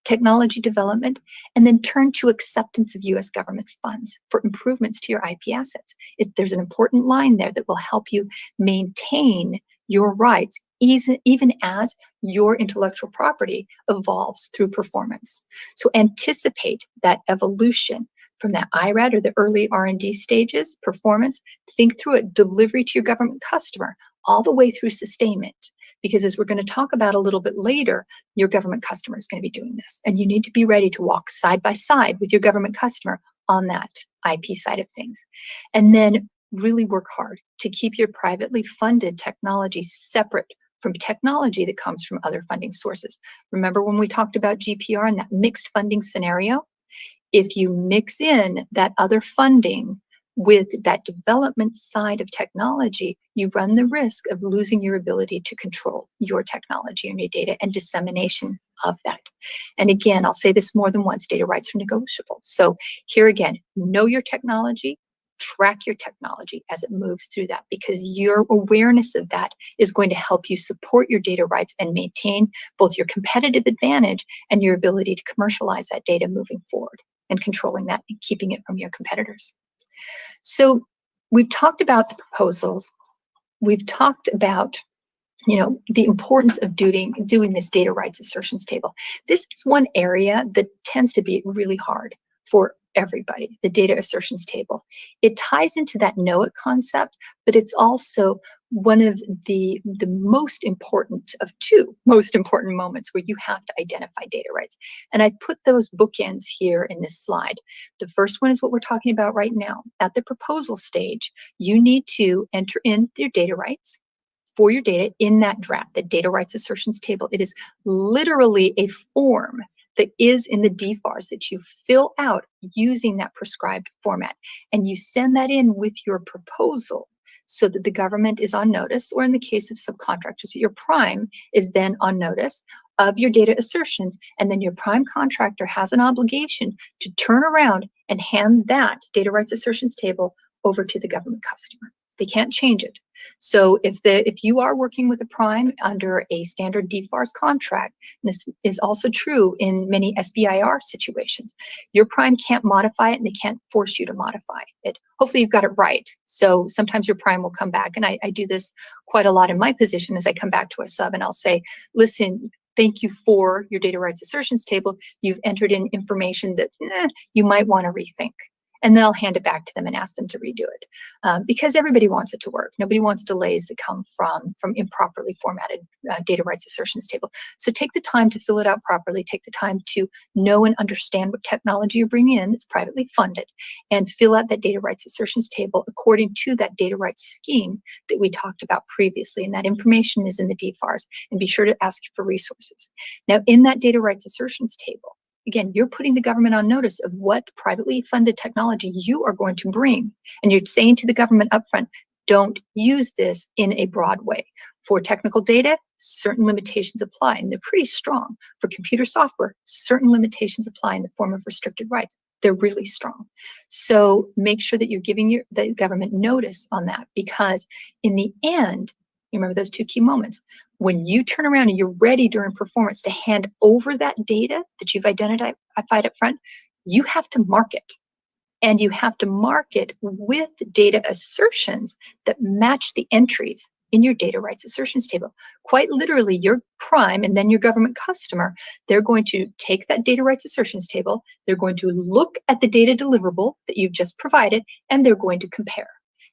technology development and then turn to acceptance of US government funds for improvements to your IP assets. There's an important line there that will help you maintain your rights even as your intellectual property evolves through performance. So anticipate that evolution from that IRAD or the early R&D stages, performance, think through it, delivery to your government customer, all the way through sustainment. Because as we're going to talk about a little bit later, your government customer is going to be doing this. And you need to be ready to walk side by side with your government customer on that IP side of things. And then really work hard to keep your privately funded technology separate from technology that comes from other funding sources. Remember when we talked about GPR and that mixed funding scenario? If you mix in that other funding with that development side of technology, you run the risk of losing your ability to control your technology and your data and dissemination of that. And again, I'll say this more than once, data rights are negotiable. So here again, know your technology, track your technology as it moves through that, because your awareness of that is going to help you support your data rights and maintain both your competitive advantage and your ability to commercialize that data moving forward and controlling that and keeping it from your competitors. So we've talked about the proposals. We've talked about, the importance of doing this data rights assertions table. This is one area that tends to be really hard for everybody, the data assertions table. It ties into that know it concept, but it's also one of the most important of two most important moments where you have to identify data rights. And I put those bookends here in this slide. The first one is what we're talking about right now. At the proposal stage, you need to enter in your data rights for your data in that draft, the data rights assertions table. It is literally a form that is in the DFARS that you fill out using that prescribed format. And you send that in with your proposal so that the government is on notice, or in the case of subcontractors, your prime is then on notice of your data assertions. And then your prime contractor has an obligation to turn around and hand that data rights assertions table over to the government customer. They can't change it. So if you are working with a prime under a standard DFARS contract, this is also true in many SBIR situations, your prime can't modify it and they can't force you to modify it. Hopefully you've got it right. So sometimes your prime will come back, and I do this quite a lot in my position as I come back to a sub and I'll say, listen, thank you for your data rights assertions table. You've entered in information that you might want to rethink. And then I'll hand it back to them and ask them to redo it, because everybody wants it to work. Nobody wants delays that come from improperly formatted data rights assertions table. So take the time to fill it out properly. Take the time to know and understand what technology you're bringing in that's privately funded, and fill out that data rights assertions table according to that data rights scheme that we talked about previously. And that information is in the DFARS. And be sure to ask for resources. Now, in that data rights assertions table, again, you're putting the government on notice of what privately funded technology you are going to bring. And you're saying to the government upfront, don't use this in a broad way. For technical data, certain limitations apply, and they're pretty strong. For computer software, certain limitations apply in the form of restricted rights. They're really strong. So make sure that you're giving the government notice on that, because in the end, you remember those two key moments. When you turn around and you're ready during performance to hand over that data that you've identified up front, you have to mark it. And you have to mark it with data assertions that match the entries in your data rights assertions table. Quite literally, your prime and then your government customer, they're going to take that data rights assertions table, they're going to look at the data deliverable that you've just provided, and they're going to compare.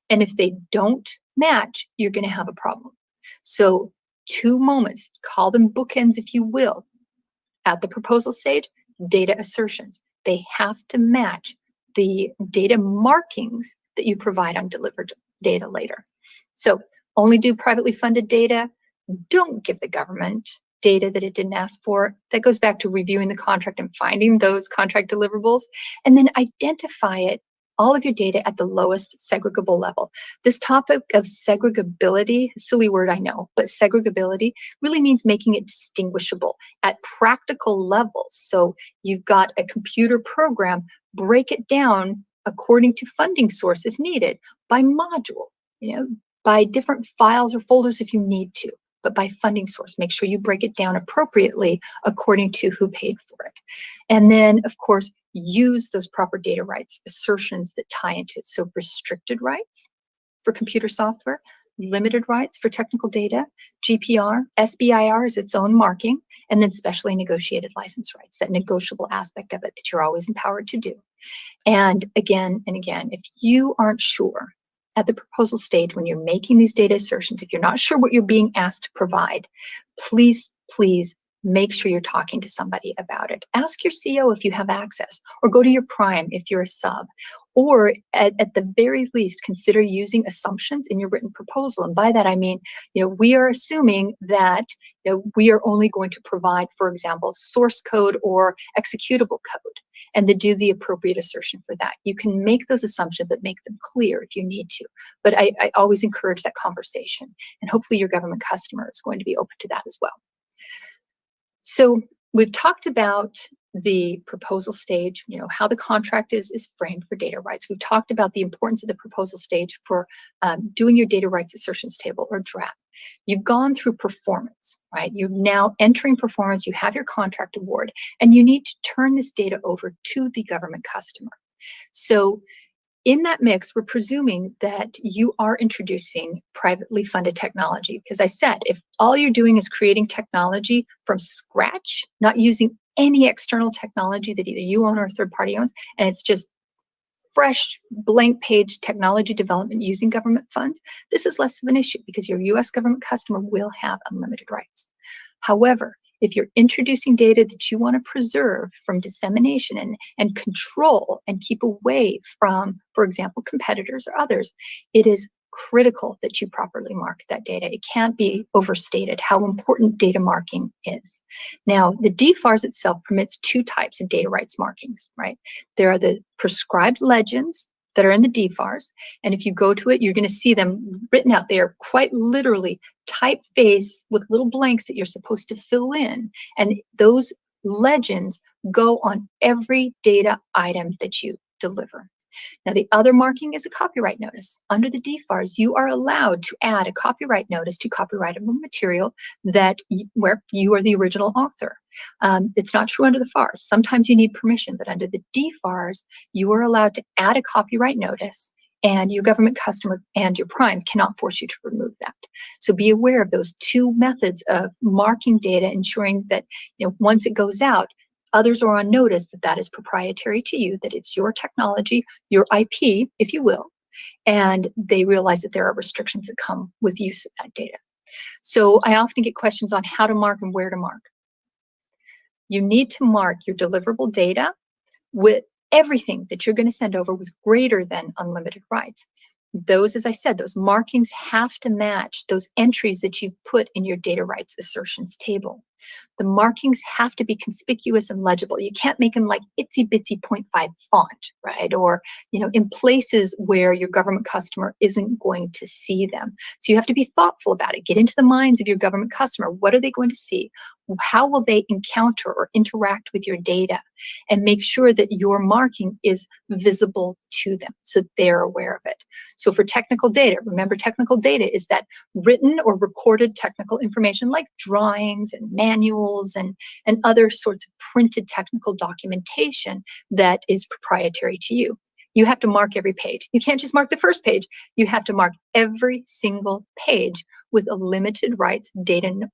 And if they don't match, you're going to have a problem. So 2 moments, call them bookends if you will, at the proposal stage, data assertions. They have to match the data markings that you provide on delivered data later. So only do privately funded data. Don't give the government data that it didn't ask for. That goes back to reviewing the contract and finding those contract deliverables, and then identify all of your data at the lowest segregable level. This topic of segregability, silly word I know, but segregability really means making it distinguishable at practical levels. So you've got a computer program, break it down according to funding source if needed, by module, by different files or folders if you need to, but by funding source. Make sure you break it down appropriately according to who paid for it. And then, of course, use those proper data rights assertions that tie into it. So restricted rights for computer software, limited rights for technical data, GPR, SBIR is its own marking, and then specially negotiated license rights, that negotiable aspect of it that you're always empowered to do. And again, if you aren't sure at the proposal stage when you're making these data assertions, if you're not sure what you're being asked to provide, please make sure you're talking to somebody about it. Ask your CO if you have access, or go to your prime if you're a sub, or at the very least, consider using assumptions in your written proposal. And by that, I mean, we are assuming that we are only going to provide, for example, source code or executable code, and to do the appropriate assertion for that. You can make those assumptions, but make them clear if you need to. But I always encourage that conversation, and hopefully your government customer is going to be open to that as well. So we've talked about the proposal stage, how the contract is framed for data rights. We've talked about the importance of the proposal stage for doing your data rights assertions table or draft. You've gone through performance, right? You're now entering performance, you have your contract award, and you need to turn this data over to the government customer. So in that mix, we're presuming that you are introducing privately funded technology. Because I said, if all you're doing is creating technology from scratch, not using any external technology that either you own or a third party owns, and it's just fresh blank page technology development using government funds, this is less of an issue because your US government customer will have unlimited rights. However, if you're introducing data that you want to preserve from dissemination and control and keep away from, for example, competitors or others, it is critical that you properly mark that data. It can't be overstated how important data marking is. Now, the DFARS itself permits 2 types of data rights markings, right? There are the prescribed legends that are in the DFARS, and if you go to it, you're going to see them written out there, quite literally typeface with little blanks that you're supposed to fill in, and those legends go on every data item that you deliver. Now, the other marking is a copyright notice. Under the DFARS, you are allowed to add a copyright notice to copyrightable material where you are the original author. It's not true under the FARS. Sometimes you need permission, but under the DFARS, you are allowed to add a copyright notice, and your government customer and your prime cannot force you to remove that. So be aware of those 2 methods of marking data, ensuring that once it goes out, others are on notice that that is proprietary to you, that it's your technology, your IP, if you will, and they realize that there are restrictions that come with use of that data. So I often get questions on how to mark and where to mark. You need to mark your deliverable data with everything that you're going to send over with greater than unlimited rights. Those, as I said, those markings have to match those entries that you've put in your data rights assertions table. The markings have to be conspicuous and legible. You can't make them like itsy bitsy 0.5 font, right? Or, in places where your government customer isn't going to see them. So you have to be thoughtful about it. Get into the minds of your government customer. What are they going to see? How will they encounter or interact with your data? And make sure that your marking is visible to them so they're aware of it. So for technical data, remember, technical data is that written or recorded technical information like drawings and manuals and other sorts of printed technical documentation that is proprietary to you. You have to mark every page. You can't just mark the first page. You have to mark every single page with a limited rights data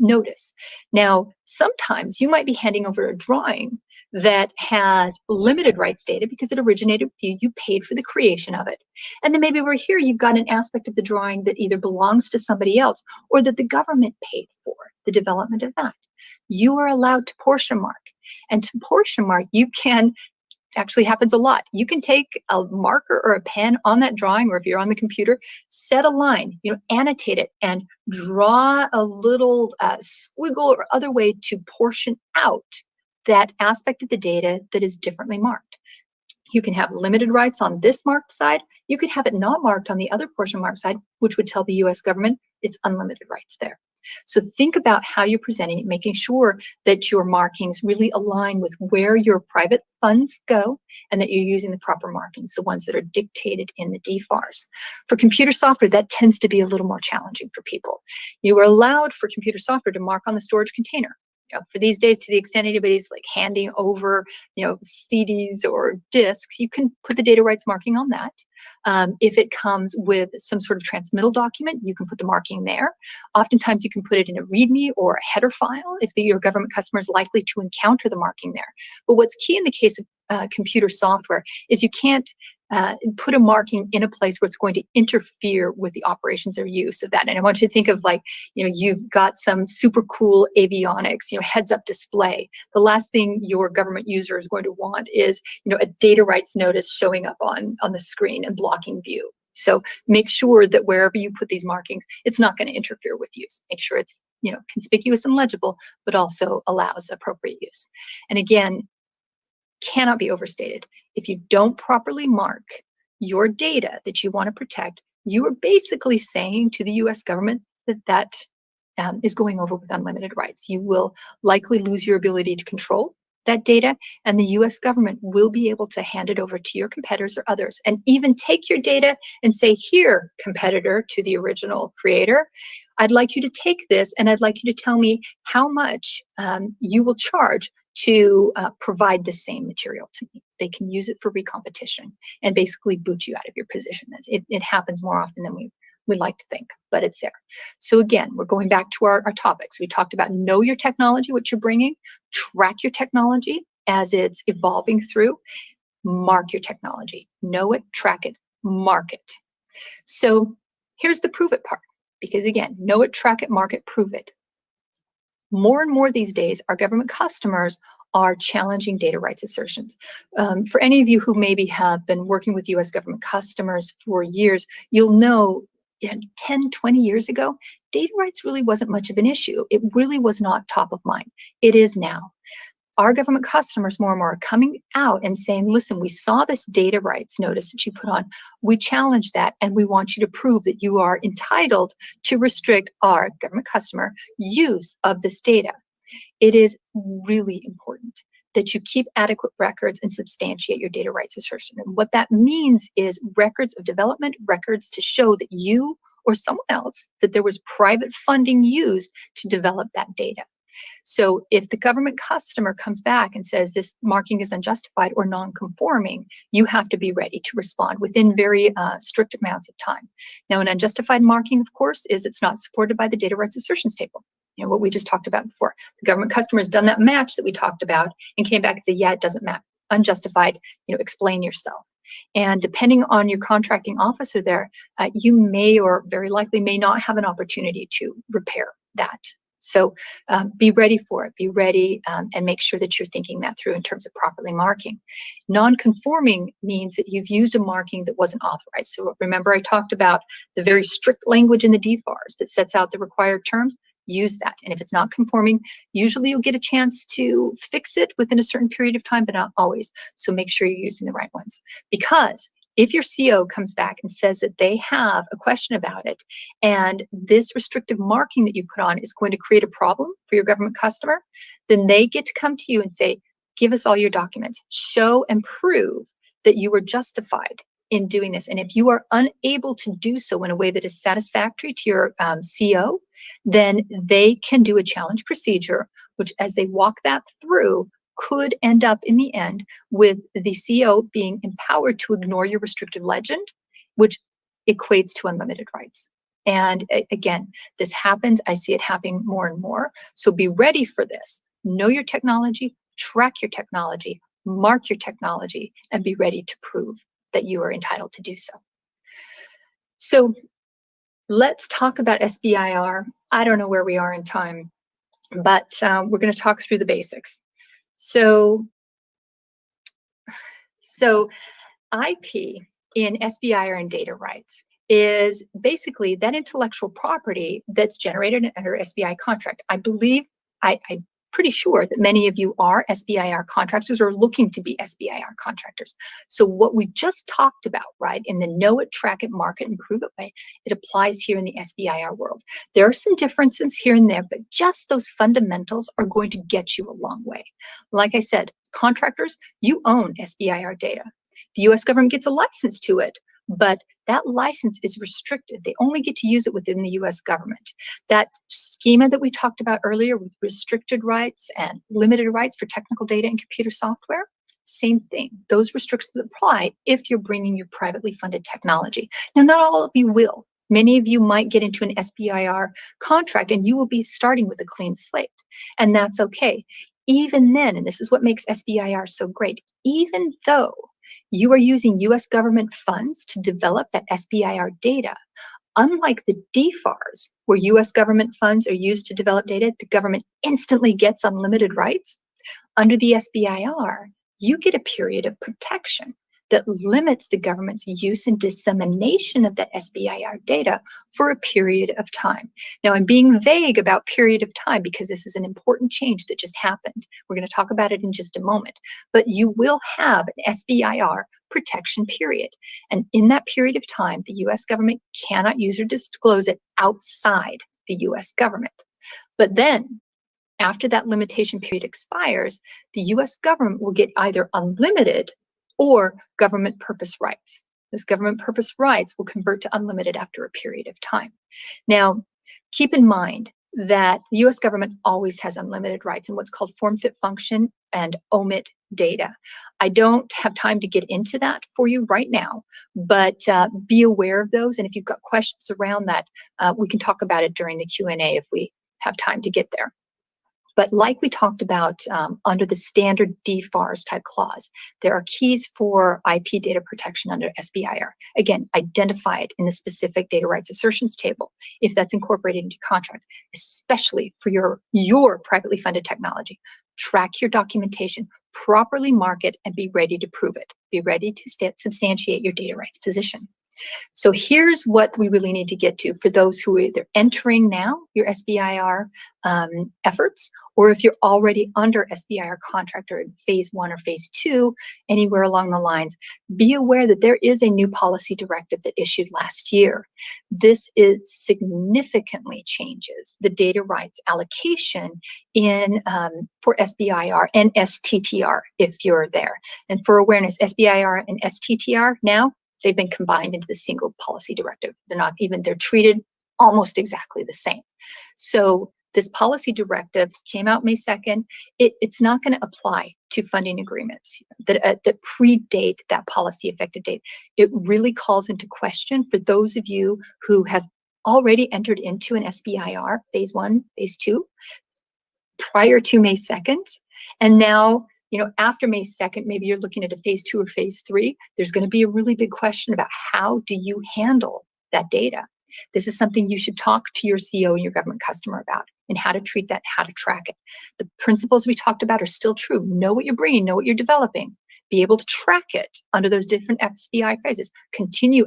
notice. Now, sometimes you might be handing over a drawing that has limited rights data because it originated with you. You paid for the creation of it. And then maybe over here, you've got an aspect of the drawing that either belongs to somebody else or that the government paid for the development of that. You are allowed to portion mark. And to portion mark, you can, actually happens a lot. You can take a marker or a pen on that drawing, or if you're on the computer, set a line, annotate it and draw a little squiggle or other way to portion out that aspect of the data that is differently marked. You can have limited rights on this marked side. You could have it not marked on the other portion marked side, which would tell the US government it's unlimited rights there. So think about how you're presenting it, making sure that your markings really align with where your private funds go and that you're using the proper markings, the ones that are dictated in the DFARS. For computer software, that tends to be a little more challenging for people. You are allowed for computer software to mark on the storage container. For these days, to the extent anybody's like handing over, CDs or disks, you can put the data rights marking on that. If it comes with some sort of transmittal document, you can put the marking there. Oftentimes, you can put it in a README or a header file if your government customer is likely to encounter the marking there. But what's key in the case of computer software is you can't put a marking in a place where it's going to interfere with the operations or use of that. And I want you to think of like, you've got some super cool avionics, heads up display. The last thing your government user is going to want is, a data rights notice showing up on the screen and blocking view. So make sure that wherever you put these markings, it's not going to interfere with use. Make sure it's, conspicuous and legible, but also allows appropriate use. And again, cannot be overstated. If you don't properly mark your data that you want to protect, you are basically saying to the US government that is going over with unlimited rights. You will likely lose your ability to control that data, and the US government will be able to hand it over to your competitors or others, and even take your data and say, here, competitor to the original creator, I'd like you to take this and I'd like you to tell me how much you will charge to provide the same material to me. They can use it for recompetition and basically boot you out of your position. It happens more often than we like to think, but it's there. So again, we're going back to our topics. We talked about know your technology, what you're bringing, track your technology as it's evolving through, mark your technology, know it, track it, mark it. So here's the prove it part, because again, know it, track it, mark it, prove it. More and more these days, our government customers are challenging data rights assertions. For any of you who maybe have been working with US government customers for years, you'll know 10, 20 years ago, data rights really wasn't much of an issue. It really was not top of mind. It is now. Our government customers more and more are coming out and saying, listen, we saw this data rights notice that you put on. We challenge that, and we want you to prove that you are entitled to restrict our government customer use of this data. It is really important that you keep adequate records and substantiate your data rights assertion. And what that means is records of development, records to show that you or someone else, that there was private funding used to develop that data. So if the government customer comes back and says this marking is unjustified or non-conforming, you have to be ready to respond within very strict amounts of time. Now, an unjustified marking, of course, is it's not supported by the data rights assertions table. What we just talked about before. The government customer has done that match that we talked about and came back and said, yeah, it doesn't match. Unjustified, explain yourself. And depending on your contracting officer there, you may or very likely may not have an opportunity to repair that. So be ready for it, be ready and make sure that you're thinking that through in terms of properly marking. Non-conforming means that you've used a marking that wasn't authorized. So remember I talked about the very strict language in the DFARS that sets out the required terms. use that. And if it's not conforming, usually you'll get a chance to fix it within a certain period of time, but not always. So make sure you're using the right ones. Because if your CO comes back and says that they have a question about it, and this restrictive marking that you put on is going to create a problem for your government customer, then they get to come to you and say, give us all your documents, show and prove that you were justified in doing this. And if you are unable to do so in a way that is satisfactory to your CO, then they can do a challenge procedure, which as they walk that through, could end up in the end with the CO being empowered to ignore your restrictive legend, which equates to unlimited rights. And again, this happens. I see it happening more and more. So be ready for this. Know your technology, track your technology, mark your technology, and be ready to prove that you are entitled to do so. So let's talk about SBIR. I don't know where we are in time, but we're going to talk through the basics. So IP in SBIR and data rights is basically that intellectual property that's generated under SBI contract. I believe, I'm pretty sure that many of you are SBIR contractors or looking to be SBIR contractors. So what we just talked about, right, in the know it, track it, market, and prove it way, it applies here in the SBIR world. There are some differences here and there, but just those fundamentals are going to get you a long way. Like I said, contractors, you own SBIR data. The US government gets a license to it, but that license is restricted. They only get to use it within the US government. That schema that we talked about earlier with restricted rights and limited rights for technical data and computer software, same thing. Those restrictions apply if you're bringing your privately funded technology. Now, not all of you will. Many of you might get into an SBIR contract and you will be starting with a clean slate, and that's okay. Even then, and this is what makes SBIR so great, even though you are using US government funds to develop that SBIR data, unlike the DFARS, where US government funds are used to develop data, the government instantly gets unlimited rights. Under the SBIR, you get a period of protection that limits the government's use and dissemination of that SBIR data for a period of time. Now, I'm being vague about period of time because this is an important change that just happened. We're going to talk about it in just a moment, but you will have an SBIR protection period. And in that period of time, the US government cannot use or disclose it outside the US government. But then, after that limitation period expires, the US government will get either unlimited or government purpose rights. Those government purpose rights will convert to unlimited after a period of time. Now, keep in mind that the US government always has unlimited rights in what's called form, fit, function, and omit data. I don't have time to get into that for you right now, but be aware of those. And if you've got questions around that, we can talk about it during the Q&A if we have time to get there. But like we talked about under the standard DFARS type clause, there are keys for IP data protection under SBIR. Again, identified in the specific data rights assertions table, if that's incorporated into your contract, especially for your privately funded technology. Track your documentation, properly mark it, and be ready to prove it. Be ready to substantiate your data rights position. So here's what we really need to get to for those who are either entering now your SBIR efforts, or if you're already under SBIR contract or in phase 1 or phase 2, anywhere along the lines. Be aware that there is a new policy directive that issued last year. This significantly changes the data rights allocation in for SBIR and STTR if you're there. And for awareness, SBIR and STTR now, they've been combined into the single policy directive. They're treated almost exactly the same. So this policy directive came out May 2nd. It's not going to apply to funding agreements that predate that policy effective date. It really calls into question for those of you who have already entered into an SBIR, phase 1, phase 2, prior to May 2nd. And now, after May 2nd, maybe you're looking at a phase 2 or phase 3, there's going to be a really big question about how do you handle that data? This is something you should talk to your CO and your government customer about, and how to treat that, how to track it. The principles we talked about are still true. Know what you're bringing, know what you're developing. be able to track it under those different SBI phrases.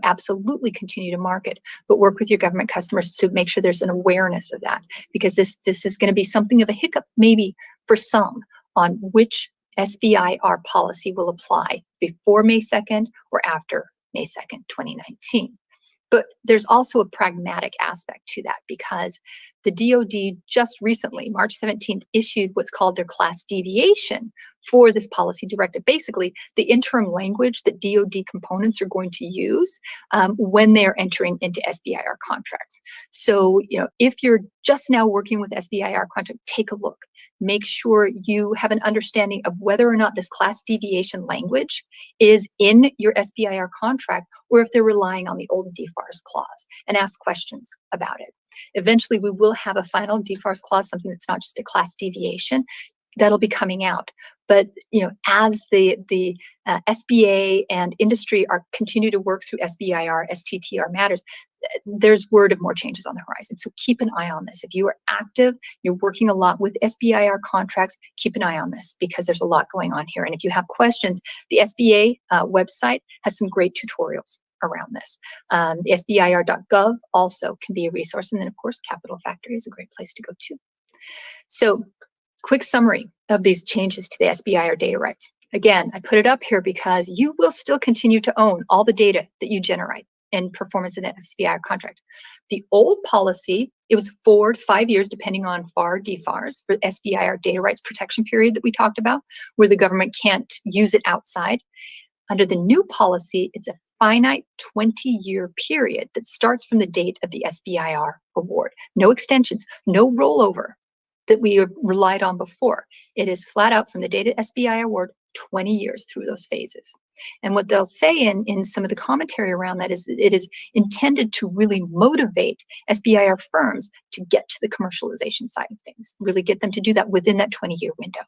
Absolutely continue to market, but work with your government customers to make sure there's an awareness of that, because this is going to be something of a hiccup maybe for some on which SBIR policy will apply before May 2nd or after May 2nd, 2019. But there's also a pragmatic aspect to that, because the DoD just recently, March 17th, issued what's called their class deviation for this policy directive. Basically, the interim language that DoD components are going to use when they're entering into SBIR contracts. So, if you're just now working with SBIR contract, take a look. Make sure you have an understanding of whether or not this class deviation language is in your SBIR contract, or if they're relying on the old DFARS clause, and ask questions about it. Eventually, we will have a final DFARS clause, something that's not just a class deviation, that'll be coming out. But as the SBA and industry continue to work through SBIR, STTR matters, there's word of more changes on the horizon. So keep an eye on this. If you are active, you're working a lot with SBIR contracts, keep an eye on this, because there's a lot going on here. And if you have questions, the SBA website has some great tutorials around this. The SBIR.gov also can be a resource. And then, of course, Capital Factory is a great place to go too. So, quick summary of these changes to the SBIR data rights. Again, I put it up here because you will still continue to own all the data that you generate in performance in an SBIR contract. The old policy, it was 4 to 5 years, depending on FAR, DFARS, for SBIR data rights protection period that we talked about, where the government can't use it outside. Under the new policy, it's a finite 20-year period that starts from the date of the SBIR award. No extensions, no rollover that we relied on before. It is flat out from the date of SBI award, 20 years through those phases. And what they'll say in some of the commentary around that is that it is intended to really motivate SBIR firms to get to the commercialization side of things, really get them to do that within that 20-year window.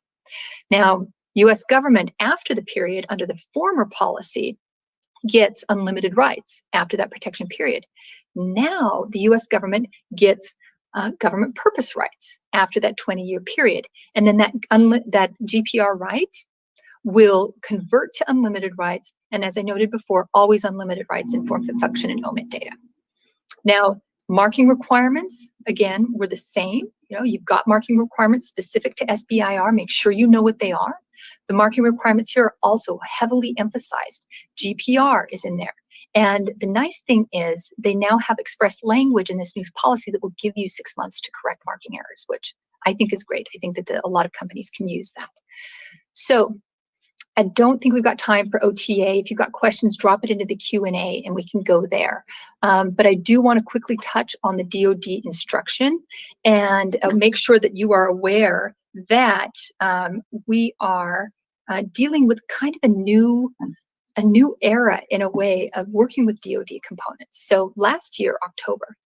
Now, U.S. government, after the period under the former policy, gets unlimited rights after that protection period. Now, the U.S. government gets government purpose rights after that 20-year period. And then that GPR right will convert to unlimited rights. And as I noted before, always unlimited rights in form, function, and omit data. Now, marking requirements, again, were the same. You've got marking requirements specific to SBIR. Make sure you know what they are. The marking requirements here are also heavily emphasized. GPR is in there. And the nice thing is they now have expressed language in this new policy that will give you 6 months to correct marking errors, which I think is great. I think that a lot of companies can use that. So I don't think we've got time for OTA. If you've got questions, drop it into the Q&A and we can go there. But I do want to quickly touch on the DoD instruction and make sure that you are aware that we are dealing with kind of a new era in a way of working with DoD components. So last year, October,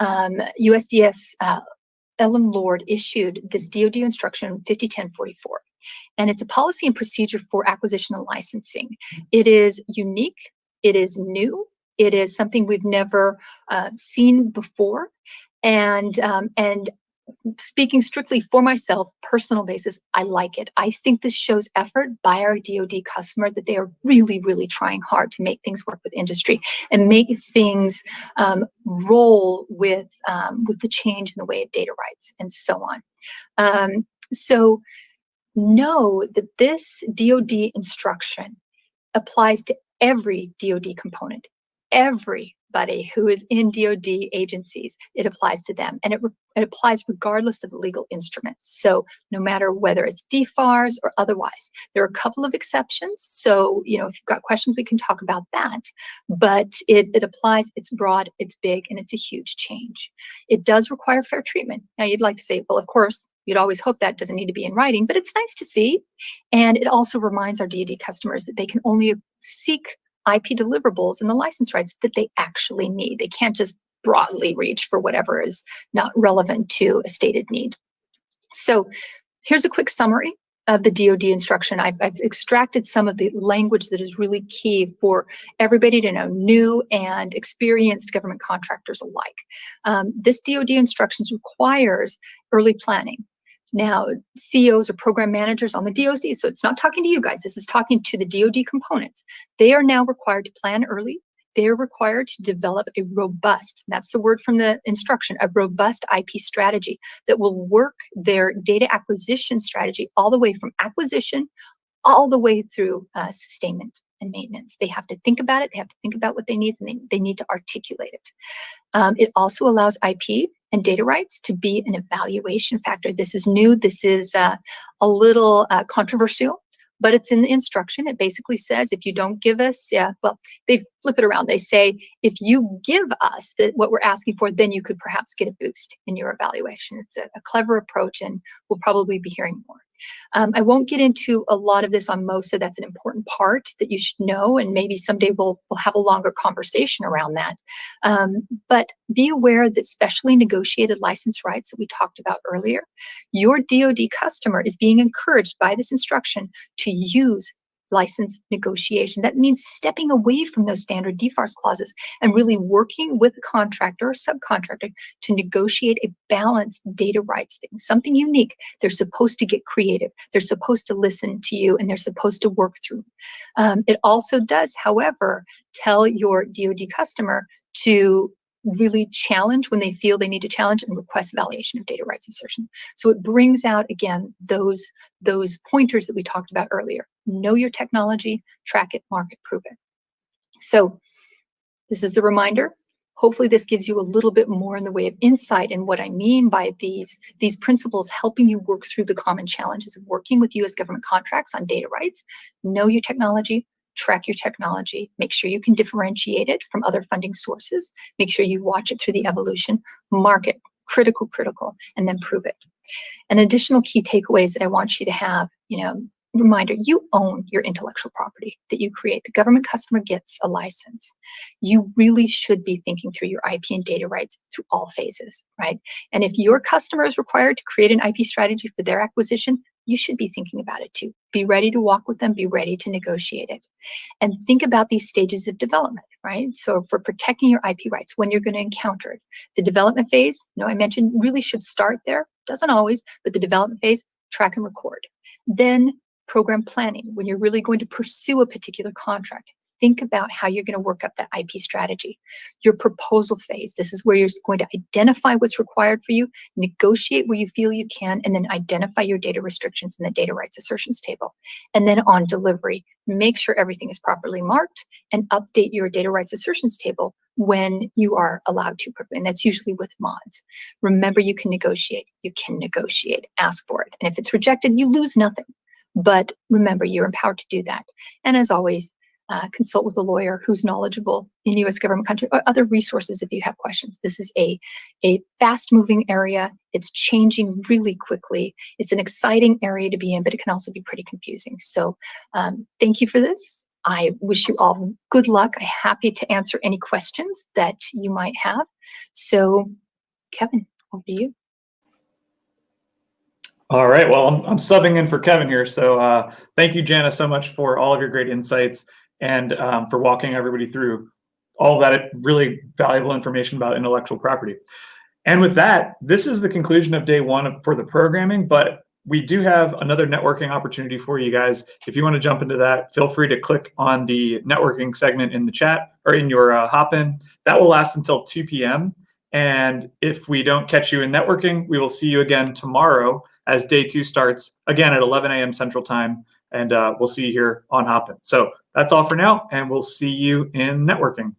USDS Ellen Lord issued this DoD instruction 501044. And it's a policy and procedure for acquisition and licensing. It is unique. It is new. It is something we've never seen before. And speaking strictly for myself, personal basis, I like it. I think this shows effort by our DoD customer that they are really, really trying hard to make things work with industry and make things roll with the change in the way of data rights and so on. So know that this DoD instruction applies to every DoD component, everybody who is in DoD agencies. It applies to them, and it applies regardless of the legal instruments. So no matter whether it's DFARS or otherwise, there are a couple of exceptions. So if you've got questions, we can talk about that. But it applies. It's broad, it's big, and it's a huge change. It does require fair treatment. Now you'd like to say, well, of course. You'd always hope that doesn't need to be in writing, but it's nice to see. And it also reminds our DoD customers that they can only seek IP deliverables and the license rights that they actually need. They can't just broadly reach for whatever is not relevant to a stated need. So here's a quick summary of the DoD instruction. I've extracted some of the language that is really key for everybody to know, new and experienced government contractors alike. This DoD instructions requires early planning Now, CEOs or program managers on the DoD, so it's not talking to you guys, this is talking to the DoD components. They are now required to plan early. They're required to develop a robust, that's the word from the instruction, a robust IP strategy that will work their data acquisition strategy all the way from acquisition all the way through sustainment and maintenance. They have to think about it. They have to think about what they need, and they need to articulate it. It also allows IP and data rights to be an evaluation factor. This is new. This is a little controversial, but it's in the instruction. It basically says if you don't give us, well, they flip it around. They say if you give us what we're asking for, then you could perhaps get a boost in your evaluation. It's a clever approach, and we'll probably be hearing more. I won't get into a lot of this on MOSA. That's an important part that you should know, and maybe someday we'll have a longer conversation around that. But be aware that specially negotiated license rights that we talked about earlier, your DoD customer is being encouraged by this instruction to use license negotiation. That means stepping away from those standard DFARS clauses and really working with a contractor or subcontractor to negotiate a balanced data rights thing, something unique. They're supposed to get creative. They're supposed to listen to you, and they're supposed to work through. It also does, however, tell your DoD customer to really challenge when they feel they need to challenge and request validation of data rights assertion. So it brings out, again, those pointers that we talked about earlier. Know your technology, track it, mark it, prove it. So this is the reminder. Hopefully this gives you a little bit more in the way of insight in what I mean by these principles, helping you work through the common challenges of working with U.S. government contracts on data rights. Know your technology, track your technology, make sure you can differentiate it from other funding sources, make sure you watch it through the evolution, mark it, critical, and then prove it. And additional key takeaways that I want you to have, reminder, you own your intellectual property that you create. The government customer gets a license. You really should be thinking through your IP and data rights through all phases, right? And if your customer is required to create an IP strategy for their acquisition, you should be thinking about it too. Be ready to walk with them, be ready to negotiate it. And think about these stages of development, right? So for protecting your IP rights, when you're going to encounter it, the development phase, I mentioned really should start there. Doesn't always, but the development phase, track and record. Then program planning, when you're really going to pursue a particular contract, think about how you're going to work up that IP strategy. Your proposal phase, this is where you're going to identify what's required for you, negotiate where you feel you can, and then identify your data restrictions in the data rights assertions table. And then on delivery, make sure everything is properly marked and update your data rights assertions table when you are allowed to, and that's usually with mods. Remember, you can negotiate, ask for it. And if it's rejected, you lose nothing. But remember, you're empowered to do that. And as always, consult with a lawyer who's knowledgeable in U.S. government country or other resources if you have questions. This is a fast-moving area. It's changing really quickly. It's an exciting area to be in, but it can also be pretty confusing. So thank you for this. I wish you all good luck. I'm happy to answer any questions that you might have. So, Kevin, over to you. All right, well, I'm subbing in for Kevin here. So thank you, Janna, so much for all of your great insights and for walking everybody through all that really valuable information about intellectual property. And with that, this is the conclusion of day one for the programming, but we do have another networking opportunity for you guys. If you want to jump into that, feel free to click on the networking segment in the chat or in your hop-in. That will last until 2 p.m. And if we don't catch you in networking, we will see you again tomorrow as day 2 starts, again at 11 a.m. Central Time, and we'll see you here on Hopin. So that's all for now, and we'll see you in networking.